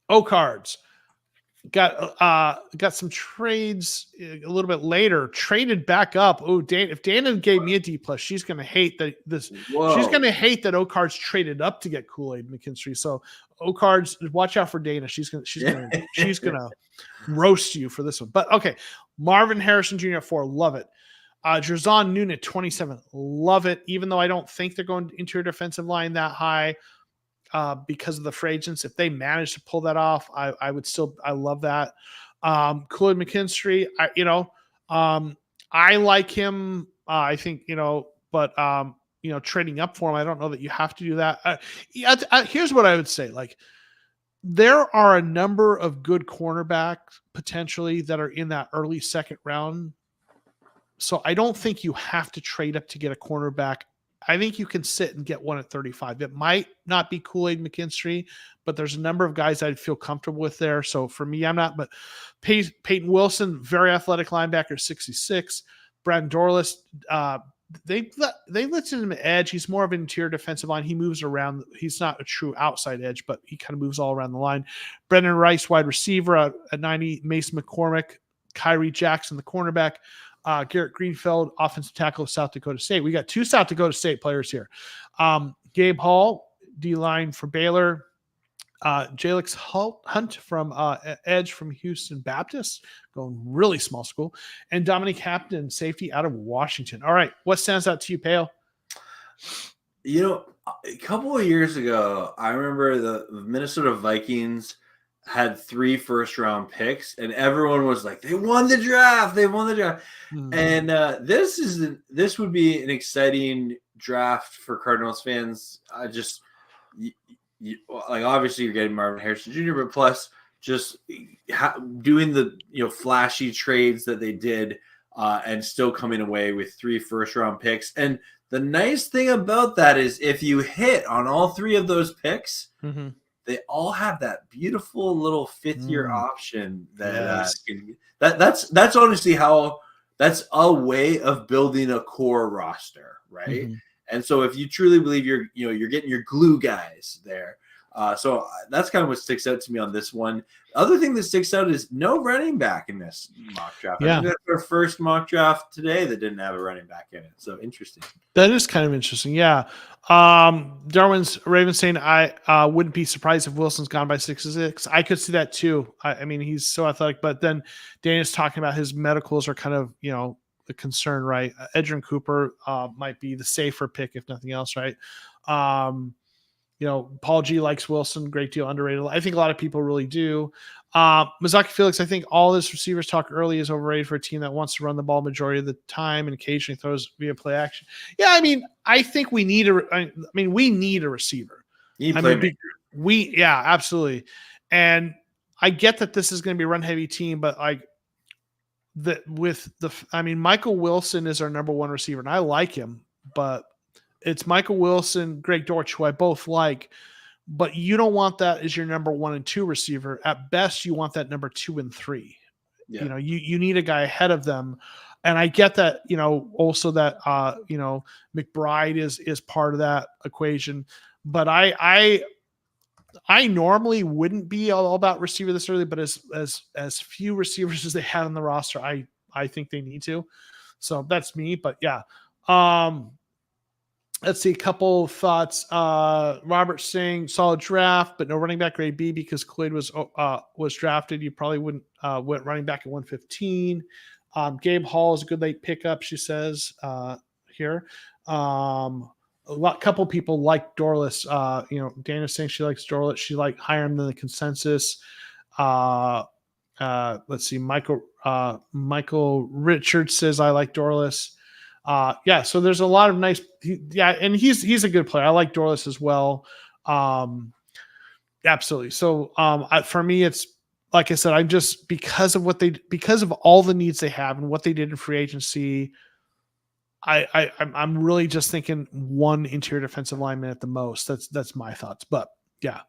O-Cards. Got some trades a little bit later. Traded back up. Oh, if Dana gave me a D+, she's going to hate this. Whoa. She's going to hate that O-Cards traded up to get Kool-Aid McKinstry. So O-Cards, watch out for Dana. She's going to roast you for this one. But okay, Marvin Harrison Jr. at 4, love it. Jerzon Noon at 27, love it. Even though I don't think they're going into your defensive line that high. Because of the free agents, if they manage to pull that off, I love that. Kool-Aid McKinstry, I like him. I think, but trading up for him, I don't know that you have to do that. Here's what I would say. There are a number of good cornerbacks potentially that are in that early second round. So I don't think you have to trade up to get a cornerback. I think you can sit and get one at 35. It might not be Kool-Aid McKinstry, but there's a number of guys I'd feel comfortable with there. So for me, I'm not. But Peyton Wilson, very athletic linebacker, 66. Brandon Dorless, they listed him at edge. He's more of an interior defensive line. He moves around. He's not a true outside edge, but he kind of moves all around the line. Brendan Rice, wide receiver at 90. Mason McCormick, Kyrie Jackson, the cornerback. Garrett Greenfield, offensive tackle of South Dakota State. We got 2 South Dakota State players here. Gabe Hall, D-line for Baylor. Jalix Hunt from Edge from Houston Baptist, going really small school, and Dominic Captain, safety out of Washington. All right, what stands out to you, Pale? A couple of years ago, I remember the Minnesota Vikings had 3 first-round picks, and everyone was like, "They won the draft! They won the draft!" And this would be an exciting draft for Cardinals fans. Like obviously you're getting Marvin Harrison Jr., but plus just doing the flashy trades that they did, and still coming away with 3 first-round picks. And the nice thing about that is if you hit on all 3 of those picks, they all have that beautiful little 5th-year option that's honestly that's a way of building a core roster, right? And so if you truly believe you're getting your glue guys there. So that's kind of what sticks out to me on this one. The other thing that sticks out is no running back in this mock draft. I think that's our first mock draft today that didn't have a running back in it. So interesting. That is kind of interesting. Yeah. Darwin's Raven saying, I wouldn't be surprised if Wilson's gone by 6-6. I could see that too. I mean, he's so athletic, but then Dana's talking about his medicals are kind of, a concern, right? Edgerrin Cooper might be the safer pick, if nothing else, right? Paul G likes Wilson, great deal underrated. I think a lot of people really do. Mazaki Felix, I think all this receivers talk early is overrated for a team that wants to run the ball majority of the time and occasionally throws via play action. Yeah, I mean, I think we need we need a receiver. Absolutely. And I get that this is going to be a run heavy team, but Michael Wilson is our number 1 receiver, and I like him, but it's Michael Wilson, Greg Dortch, who I both like, but you don't want that as your number 1 and 2 receiver. At best, you want that number 2 and 3. Yeah. You need a guy ahead of them. And I get that, also that, McBride is part of that equation, but I normally wouldn't be all about receiver this early, but as few receivers as they have on the roster, I think they need to. So that's me, but yeah. Let's see, a couple of thoughts. Robert saying solid draft, but no running back grade B because Cloyd was drafted. You probably wouldn't went running back at 115. Gabe Hall is a good late pickup, she says here. Couple people like Dorless. Dana's saying she likes Dorless. She liked higher than the consensus. Let's see, Michael Richards says I like Dorless. So there's a lot of nice, and he's a good player. I like Dorless as well. Absolutely. So for me, it's like I said, I'm just because of all the needs they have and what they did in free agency. I'm really just thinking 1 interior defensive lineman at the most. That's my thoughts. But yeah.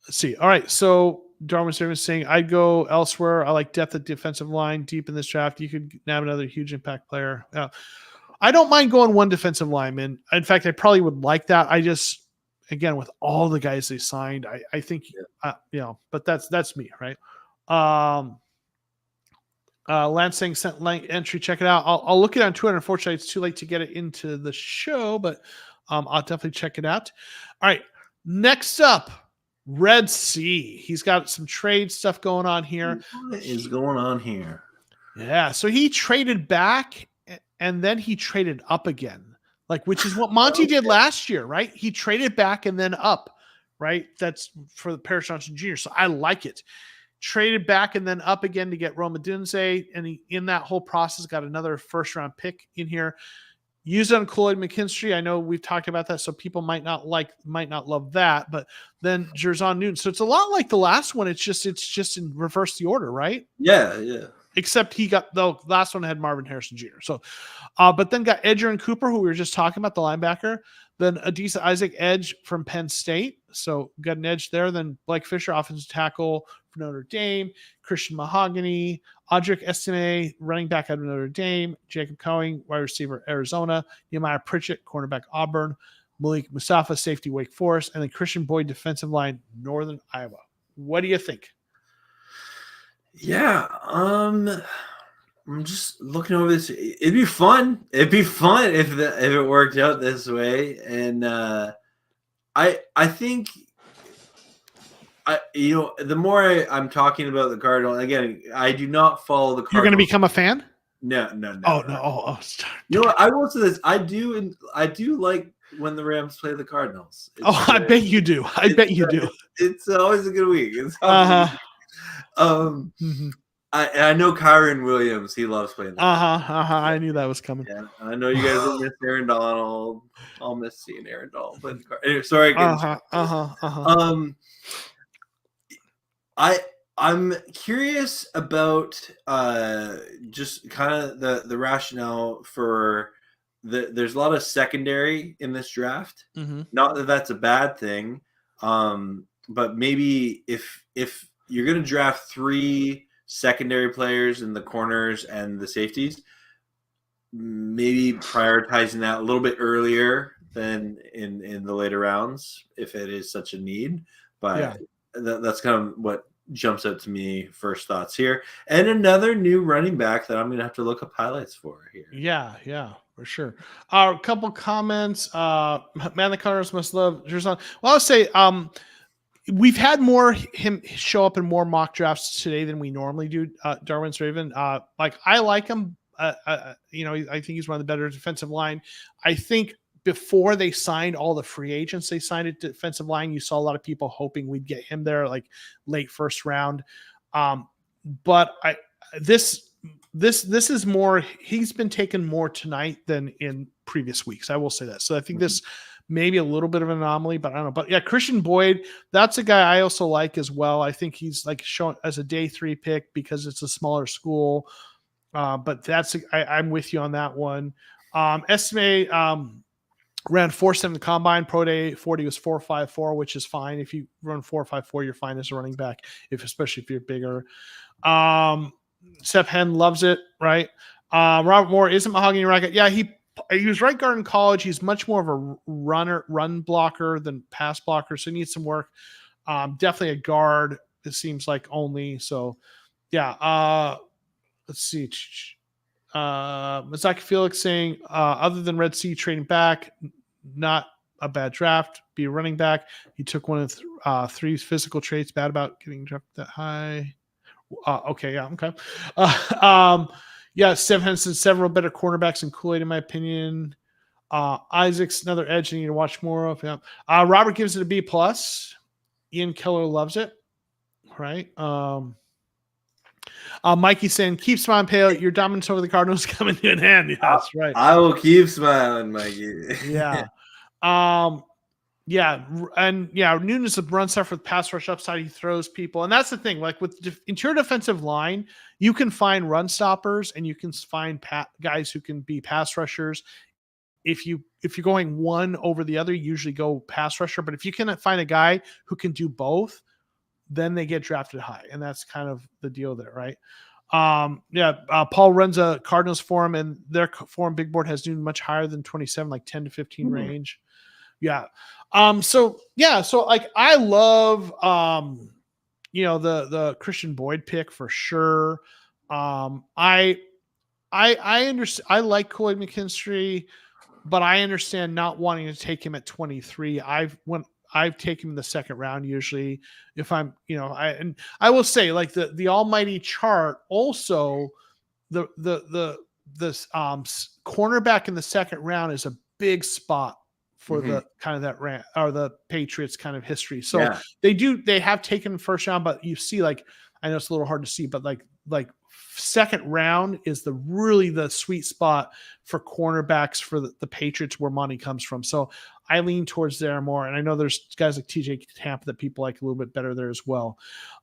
Let's see. All right. So Darwin Servant saying, I'd go elsewhere. I like depth at defensive line deep in this draft. You could nab another huge impact player. I don't mind going 1 defensive lineman. In fact, I probably would like that. I just, again, with all the guys they signed, I think, but that's me, right? Lance saying sent link entry. Check it out. I'll look it on Twitter. Unfortunately, it's too late to get it into the show, but I'll definitely check it out. All right. Next up, Red Sea. He's got some trade stuff going on here. What is going on here? Yeah. So he traded back and then he traded up again, which is what Monty did last year, right? He traded back and then up, right? That's for the Paris Johnson Jr. So I like it. Traded back and then up again to get Roma Dunze. And he, in that whole process, got another 1st-round pick in here. Used on Cloyd McKinstry. I know we've talked about that, so people might not love that. But then Jerzon Newton. So it's a lot like the last one. It's just in reverse the order, right? Yeah. Except the last one had Marvin Harrison Jr. So, but then got Edgerrin Cooper, who we were just talking about, the linebacker. Then Adisa Isaac, edge from Penn State. So got an edge there. Then Blake Fisher, offensive tackle for Notre Dame. Christian Mahogany. Audric Estime, running back out of Notre Dame. Jacob Coing, wide receiver, Arizona. Nehemiah Pritchett, cornerback, Auburn. Malik Mustafa, safety, Wake Forest. And then Christian Boyd, defensive line, Northern Iowa. What do you think? Yeah, I'm just looking over this. It'd be fun. It'd be fun if it worked out this way. And I think the more I'm talking about the Cardinals, again, I do not follow the Cardinals. You're going to become a fan? No. Oh no! Oh, you know what? I will say this: I do like when the Rams play the Cardinals. I bet you do. I bet you do. It's always a good week. It's Mm-hmm. I know Kyron Williams. He loves playing. I knew that was coming. Yeah, I know you guys will miss Aaron Donald. I'll miss seeing Aaron Donald play the Cardinals. Sorry. I'm curious about just kind of the rationale for there's a lot of secondary in this draft. Mm-hmm. Not that that's a bad thing, but maybe if you're going to draft 3 secondary players in the corners and the safeties, maybe prioritizing that a little bit earlier than in the later rounds if it is such a need. But that's kind of what jumps out to me first thoughts here. And another new running back that I'm going to have to look up highlights for here. Yeah, for sure. A couple comments. Man, the Cardinals must love Jerzon. Well, I'll say we've had him show up in more mock drafts today than we normally do. Darwin Raven. Like I like him. I think he's one of the better defensive line. I think before they signed all the free agents, they signed a defensive line. You saw a lot of people hoping we'd get him there, like late first round. But this is more. He's been taken more tonight than in previous weeks. I will say that. So I think this maybe a little bit of an anomaly, but I don't know. But yeah, Christian Boyd, that's a guy I also like as well. I think he's like shown as a day 3 pick because it's a smaller school. But I'm with you on that one. Estimate ran 4.7 the combine. Pro day 40 was 4.54, which is fine. If you run 4.54, you're fine as a running back, especially if you're bigger. Seth Henn loves it, right? Robert Moore isn't mahogany racket. Yeah, he was right guard in college. He's much more of a run blocker than pass blocker, so he needs some work. Definitely a guard, it seems like only. So yeah. Let's see. Mazaki Felix saying, other than Red Sea trading back, not a bad draft. Be a running back. He took one of 3 physical traits. Bad about getting drafted that high. Okay. Steph Henson, several better cornerbacks than Kool-Aid, in my opinion. Isaac's another edge you need to watch more of. Yeah. Robert gives it a B+. Ian Keller loves it. Right. Mikey saying, keep smiling, Pale. Your dominance over the Cardinals coming to an end. Yeah, that's right. I will keep smiling, Mikey. Yeah. Newton is a run stuff with pass rush upside. He throws people. And that's the thing. Like with interior defensive line, you can find run stoppers and you can find guys who can be pass rushers. If you're going one over the other, you usually go pass rusher. But if you can find a guy who can do both, then they get drafted high. And that's kind of the deal there, right? Paul runs a Cardinals forum, and their forum big board has Newton much higher than 27, like 10 to 15 range. Yeah. So like I love the Christian Boyd pick for sure. I understand. I like Kool-Aid McKinstry, but I understand not wanting to take him at 23. I've taken him in the second round usually if I'm, I will say like the almighty chart also the cornerback in the second round is a big spot for the kind of that rant or the Patriots kind of history. So they have taken first round, but you see, like, I know it's a little hard to see, but like second round is really the sweet spot for cornerbacks for the Patriots where money comes from. So I lean towards there more. And I know there's guys like TJ Tampa that people like a little bit better there as well.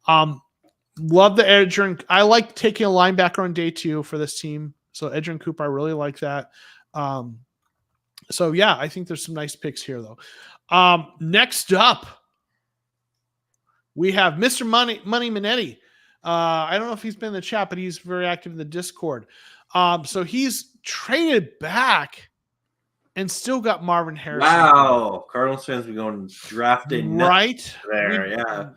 Love the Edgerrin. I like taking a linebacker on day 2 for this team. So Edgerrin Cooper, I really like that. So yeah, I think there's some nice picks here though. Next up, we have Mr. Money Minetti. I don't know if he's been in the chat, but he's very active in the Discord. So he's traded back and still got Marvin Harrison. Wow. Cardinals fans be going drafting right there.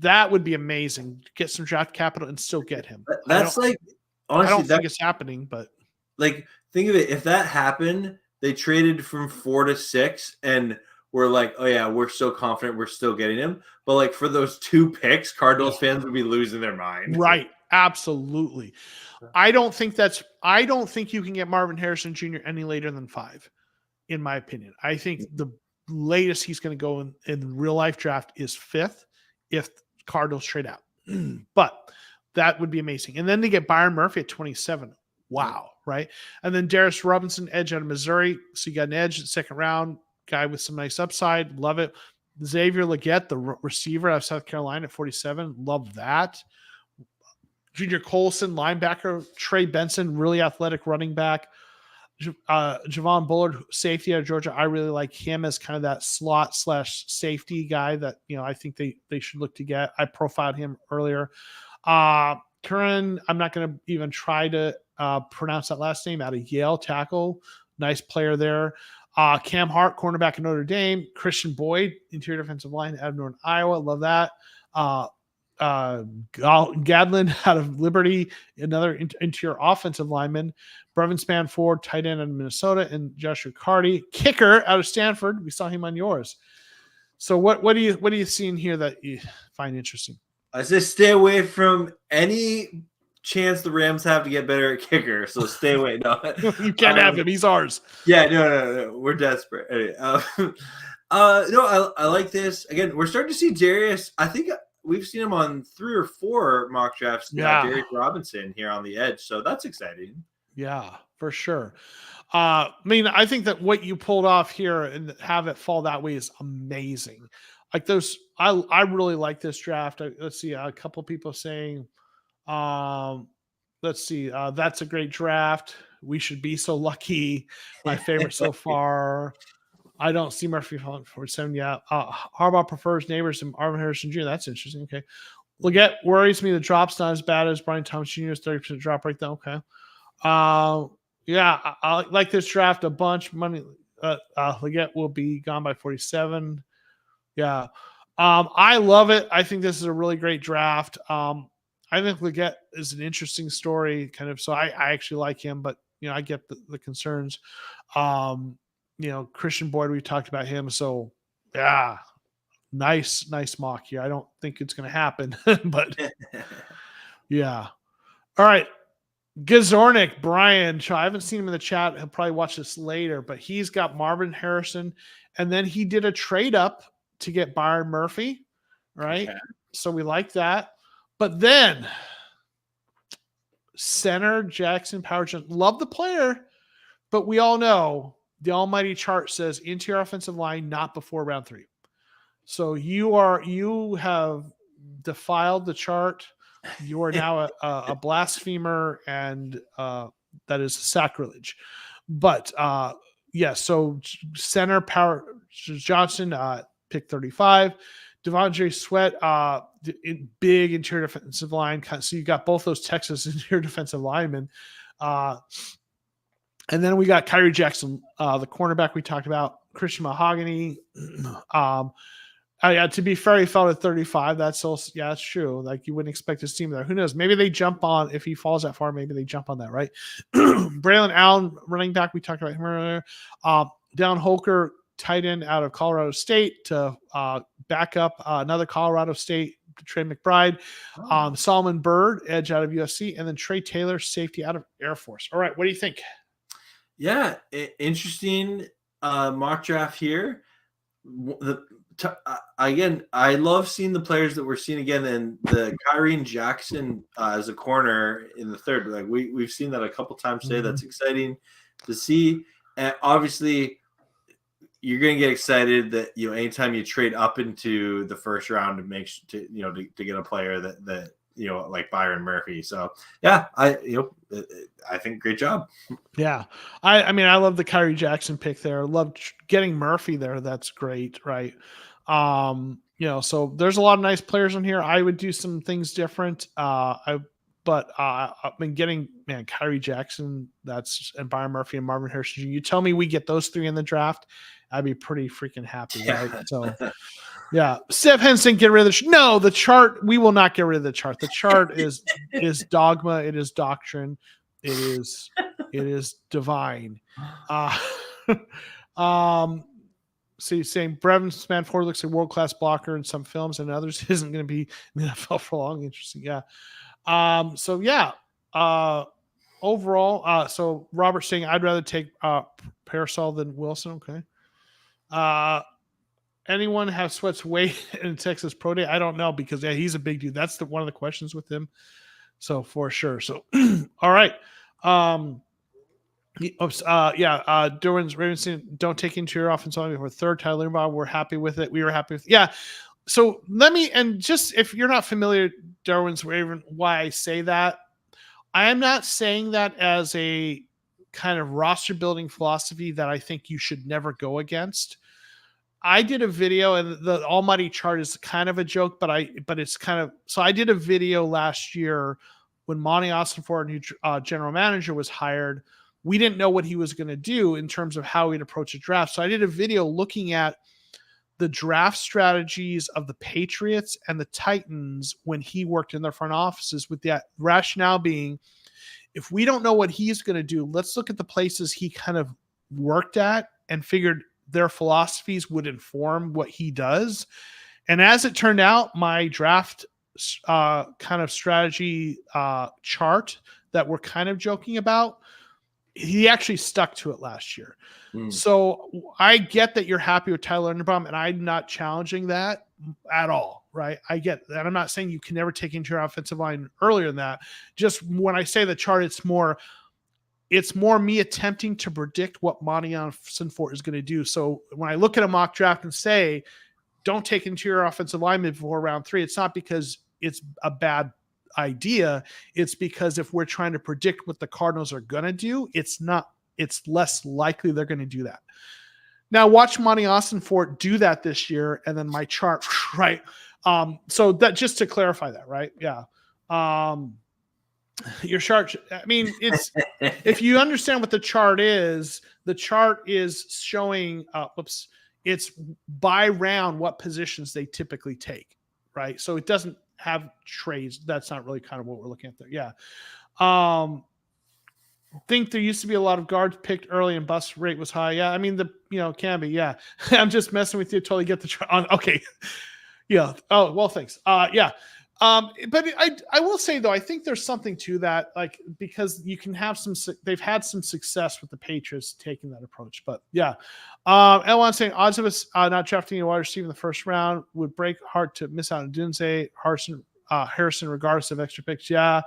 That would be amazing. Get some draft capital and still get him. That's like, honestly, I don't think it's happening, but like, think of it. If that happened, they traded from 4 to 6 and we're like, oh yeah, we're so confident we're still getting him. But like for those 2 picks, Cardinals fans would be losing their mind. Right. Absolutely. I don't think you can get Marvin Harrison Jr. any later than 5, in my opinion. I think the latest he's going to go in real life draft is 5th if Cardinals trade out. But that would be amazing. And then they get Byron Murphy at 27. Wow. Right. And then Darius Robinson, edge out of Missouri. So you got an edge at 2nd round, guy with some nice upside. Love it. Xavier Legette, the receiver out of South Carolina at 47. Love that. Junior Colson, linebacker. Trey Benson, really athletic running back. Javon Bullard, safety out of Georgia. I really like him as kind of that slot / safety guy that, I think they should look to get. I profiled him earlier. Curran, I'm not going to even try to pronounce that last name, out of Yale, tackle. Nice player there. Cam Hart, cornerback in Notre Dame. Christian Boyd, interior defensive line out of Northern Iowa. Love that. Gadlin out of Liberty, another interior offensive lineman. Brevin Spanford, tight end in Minnesota, and Joshua Carty, kicker out of Stanford. We saw him on yours. So what do you see in here that you find interesting? I say stay away from any chance the Rams have to get better at kicker. So stay away. No, you can't have him. He's ours. Yeah, no. We're desperate. Anyway, no, I like this. Again, we're starting to see Darius. I think we've seen him on 3 or 4 mock drafts. Yeah, Darius Robinson here on the edge. So that's exciting. Yeah, for sure. I mean, I think that what you pulled off here and have it fall that way is amazing. Like those, I really like this draft. Let's see, a couple people saying, let's see, that's a great draft. We should be so lucky. My favorite so far. I don't see Murphy falling for 7 yet. Harbaugh prefers Neighbors and Marvin Harrison Jr. That's interesting. Okay. Legette worries me. The drop's not as bad as Brian Thomas Jr.'s 30% drop right now. Okay. Yeah, I like this draft a bunch. Money, Legette will be gone by 47. Yeah. I love it. I think this is a really great draft. I think Legette is an interesting story, kind of. So I actually like him, but I get the concerns. Christian Boyd, we talked about him. So yeah, nice mock here. I don't think it's going to happen, but yeah. All right. Gazornik, Brian. I haven't seen him in the chat. He'll probably watch this later, but he's got Marvin Harrison, and then he did a trade up to get Byron Murphy, right? Okay. So we like that. But then center Jackson Powergen, love the player, but we all know the almighty chart says interior offensive line not before round 3. So you have defiled the chart. You are now a blasphemer, and that is sacrilege. But so center Power Johnson, pick 35. Devondre Sweat, big interior defensive line. So you got both those Texas interior defensive linemen. And then we got Kyrie Jackson, the cornerback we talked about, Christian Mahogany. To be fair, he fell at 35. That's also, that's true. Like you wouldn't expect to see him there. Who knows? Maybe they jump on, if he falls that far, maybe they jump on that, right? Braylon Allen, running back, we talked about him earlier. Down Holker, tight end out of Colorado State to back up another Colorado State, Trey McBride. Solomon Byrd, edge out of USC, and then Trey Taylor, safety out of Air Force. All right, what do you think? Yeah, interesting mock draft here. Again, I love seeing the players that we're seeing again, and the Kyrie Jackson as a corner in the 3rd. Like we've seen that a couple times today. That's exciting to see. And obviously, you're going to get excited that anytime you trade up into the 1st round to get a player that like Byron Murphy. So yeah, I think great job. Yeah, I mean I love the Kyrie Jackson pick there. Love getting Murphy there. That's great, right? So there's a lot of nice players in here. I would do some things different. I've been getting Kyrie Jackson, and Byron Murphy and Marvin Harrison. You tell me we get those 3 in the draft, I'd be pretty freaking happy, right? So yeah, Steph Henson, get rid of the chart. We will not get rid of the chart. The chart is dogma. It is doctrine. It is divine. See, saying Brevin Spanford looks like a world-class blocker in some films and others isn't going to be in the NFL for long. Interesting. Yeah. So yeah. Overall, so Robert saying I'd rather take Parasol than Wilson. Okay. Anyone have Sweat's weight in Texas Pro Day? I don't know because yeah, he's a big dude. That's one of the questions with him. So for sure. So all right. Derwin's Ravenstein, don't take into your offense line for third. Tyler Linderbaum, we're happy with it. We were happy with yeah. So let me, and just if you're not familiar, Derwin's Raven, why I say that, I am not saying that as a kind of roster building philosophy that I think you should never go against. I did a video, and the almighty chart is kind of a joke, but it's kind of, so I did a video last year when Monty Ossenfort, new general manager, was hired. We didn't know what he was going to do in terms of how he'd approach a draft. So I did a video looking at the draft strategies of the Patriots and the Titans when he worked in their front offices, with that rationale being, if we don't know what he's going to do, let's look at the places he kind of worked at and figured their philosophies would inform what he does. And as it turned out, my draft kind of strategy chart that we're kind of joking about, he actually stuck to it last year. So I get that you're happy with Tyler Linderbaum, and I'm not challenging that at all, right? I get that. I'm not saying you can never take into your offensive line earlier than that. Just when I say the chart, it's more me attempting to predict what Monty Ossenfort is going to do. So when I look at a mock draft and say, don't take into your offensive lineman before round 3, it's not because it's a bad idea. It's because if we're trying to predict what the Cardinals are going to do, it's less likely they're going to do that. Now watch Monty Ossenfort do that this year, and then my chart, right? So that, just to clarify that, right? Yeah. Your chart, I mean, it's, if you understand what the chart is showing, it's by round what positions they typically take, right? So it doesn't have trades. That's not really kind of what we're looking at there. Yeah. Think there used to be a lot of guards picked early and bust rate was high. Yeah. I mean, can be. Yeah. I'm just messing with you. Totally get the chart on. Okay. Yeah. Oh, well, thanks. Yeah. But I will say though, I think there's something to that, like, because you can have they've had some success with the Patriots taking that approach, but yeah. Elon saying odds of us not drafting a wide receiver in the first round would break heart to miss out on Dunze, Harrison, regardless of extra picks. Yeah.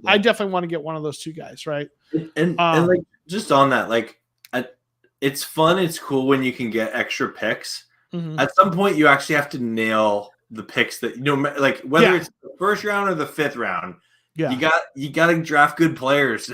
I definitely want to get one of those two guys. Right. And like, just on that, like, it's fun. It's cool when you can get extra picks. Mm-hmm. At some point you actually have to nail the picks that, like whether it's the first round or the 5th round, you got to draft good players.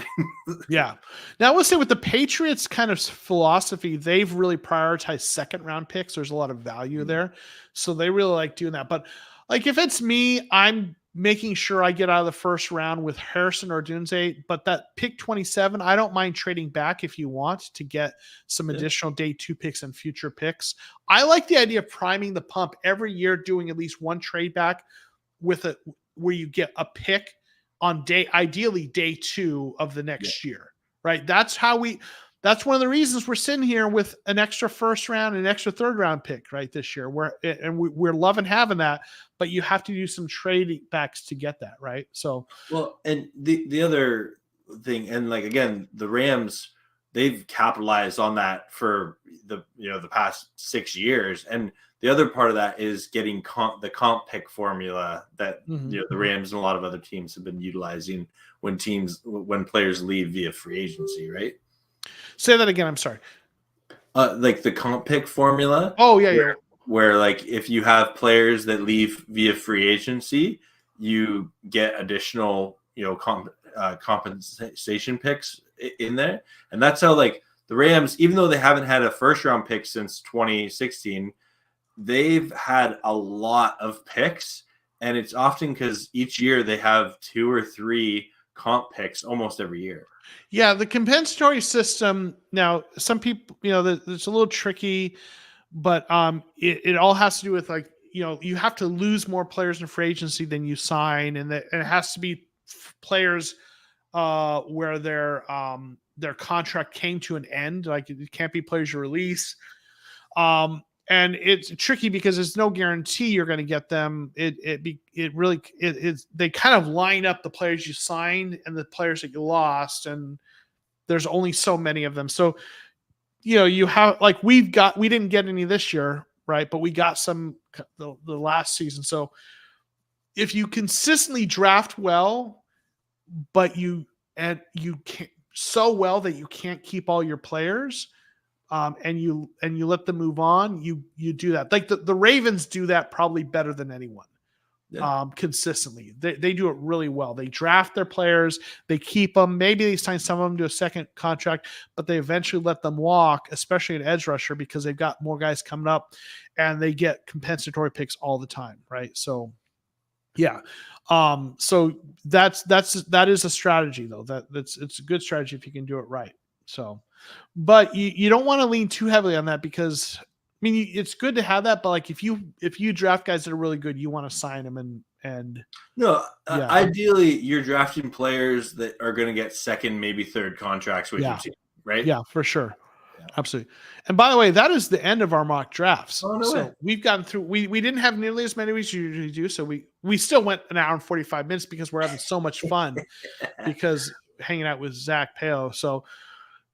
Yeah. Now I will say with the Patriots kind of philosophy, they've really prioritized 2nd round picks. There's a lot of value there. So they really like doing that. But like, if it's me, I'm making sure I get out of the 1st round with Harrison or Dunze, but that pick 27, I don't mind trading back if you want to get some additional day 2 picks and future picks. I like the idea of priming the pump every year, doing at least one trade back where you get a pick on ideally day 2 of the next year, right? That's one of the reasons we're sitting here with an extra 1st round and an extra 3rd round pick right this year. We're loving having that, but you have to do some trading backs to get that, right? So, well, and the other thing, and like, again, the Rams, they've capitalized on that for the past 6 years, and the other part of that is getting the comp pick formula that the Rams and a lot of other teams have been utilizing when players leave via free agency, right? Say that again. I'm sorry. Like the comp pick formula. Oh yeah, where like if you have players that leave via free agency, you get additional compensation picks in there, and that's how, like, the Rams, even though they haven't had a 1st round pick since 2016, they've had a lot of picks, and it's often because each year they have 2 or 3 comp picks almost every year. Yeah, the compensatory system, now some people, it's a little tricky, but it all has to do with, like, you have to lose more players in free agency than you sign, and it has to be players where their contract came to an end. Like, it can't be players you release. and it's tricky because there's no guarantee you're going to get them. They kind of line up the players you signed and the players that you lost, and there's only so many of them. So, you have, like, we didn't get any this year, right? But we got some the last season. So if you consistently draft well, but you can't so well that you can't keep all your players, and you let them move on, you do that. Like the Ravens do that probably better than anyone. Consistently. They do it really well. They draft their players, they keep them. Maybe they sign some of them to a second contract, but they eventually let them walk, especially an edge rusher, because they've got more guys coming up and they get compensatory picks all the time. Right. So yeah. So that is a strategy though. It's a good strategy if you can do it right. So, but you don't want to lean too heavily on that, because it's good to have that, but like if you draft guys that are really good, you want to sign them and no. Ideally, you're drafting players that are going to get second, maybe third contracts with your team, right? Yeah, for sure, absolutely. And by the way, that is the end of our mock drafts. Oh, no so way. We've gotten through. We didn't have nearly as many as we usually do, so we still went an hour and 45 minutes because we're having so much fun because hanging out with Zach Peo. So.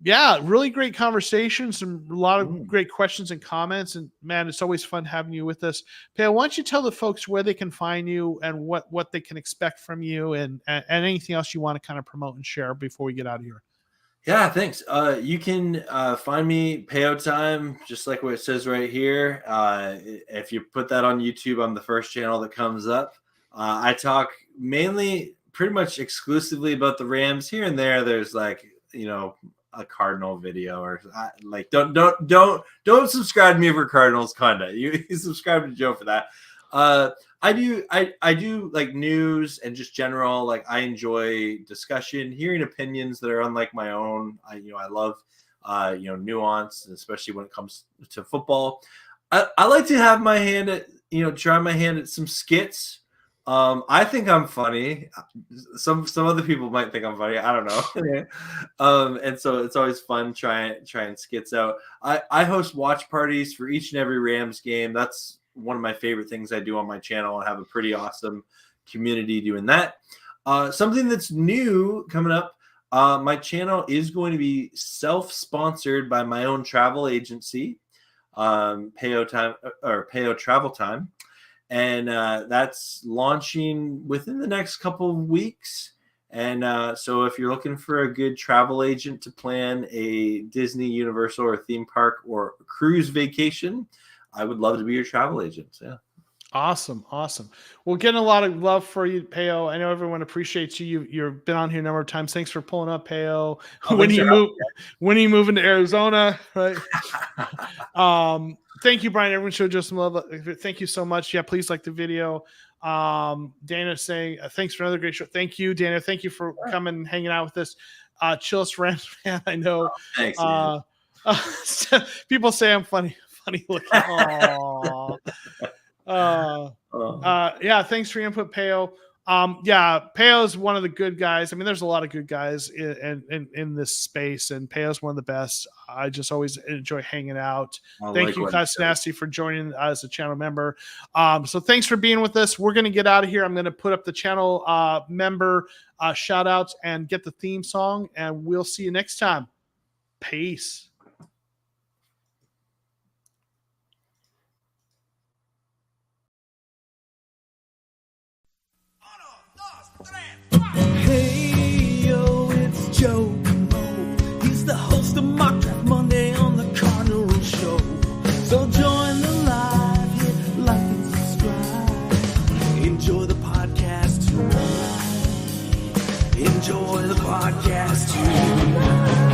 Yeah, really great conversation. A lot of great questions and comments. And man, it's always fun having you with us. Peo, why don't you tell the folks where they can find you and what they can expect from you and anything else you want to kind of promote and share before we get out of here? Yeah, thanks. You can find me Peo Time, just like what it says right here. If you put that on YouTube, I'm the first channel that comes up. I talk mainly pretty much exclusively about the Rams. Here and there, there's like, a Cardinal video or like don't subscribe to me for Cardinals content. You subscribe to Joe for that. I do like news and just general, like I enjoy discussion, hearing opinions that are unlike my own. I love nuance, especially when it comes to football. I like to have my hand at try my hand at some skits. I think I'm funny. Some other people might think I'm funny. I don't know. And so it's always fun trying skits out. I host watch parties for each and every Rams game. That's one of my favorite things I do on my channel. I have a pretty awesome community doing that. Something that's new coming up. My channel is going to be self-sponsored by my own travel agency, Peo Travel Time. And that's launching within the next couple of weeks. And so if you're looking for a good travel agent to plan a Disney, Universal, or theme park or cruise vacation, I would love to be your travel agent. Yeah. Awesome. Well, getting a lot of love for you, Peo. I know everyone appreciates you. You've been on here a number of times. Thanks for pulling up, Peo. When you move into Arizona, right? Thank you, Brian. Everyone showed just some love. Thank you so much. Yeah, please like the video. Dana saying thanks for another great show. Thank you, Dana. Thank you for coming and hanging out with us. Chillest Rams fan, I know. Thanks. People say I'm funny looking. Yeah, thanks for your input, Peo. Peo is one of the good guys. I mean, there's a lot of good guys in this space, and Peo's one of the best. I just always enjoy hanging out. Thank you, Cuss Nasty, for joining as a channel member. So thanks for being with us. We're going to get out of here. I'm going to put up the channel member shout outs and get the theme song, and we'll see you next time. Peace. Hey, yo, it's Joe Mo. He's the host of Mock Draft Monday on the Cardinals show. So join the live, hit like and subscribe. Enjoy the podcast tonight. Enjoy the podcast tonight.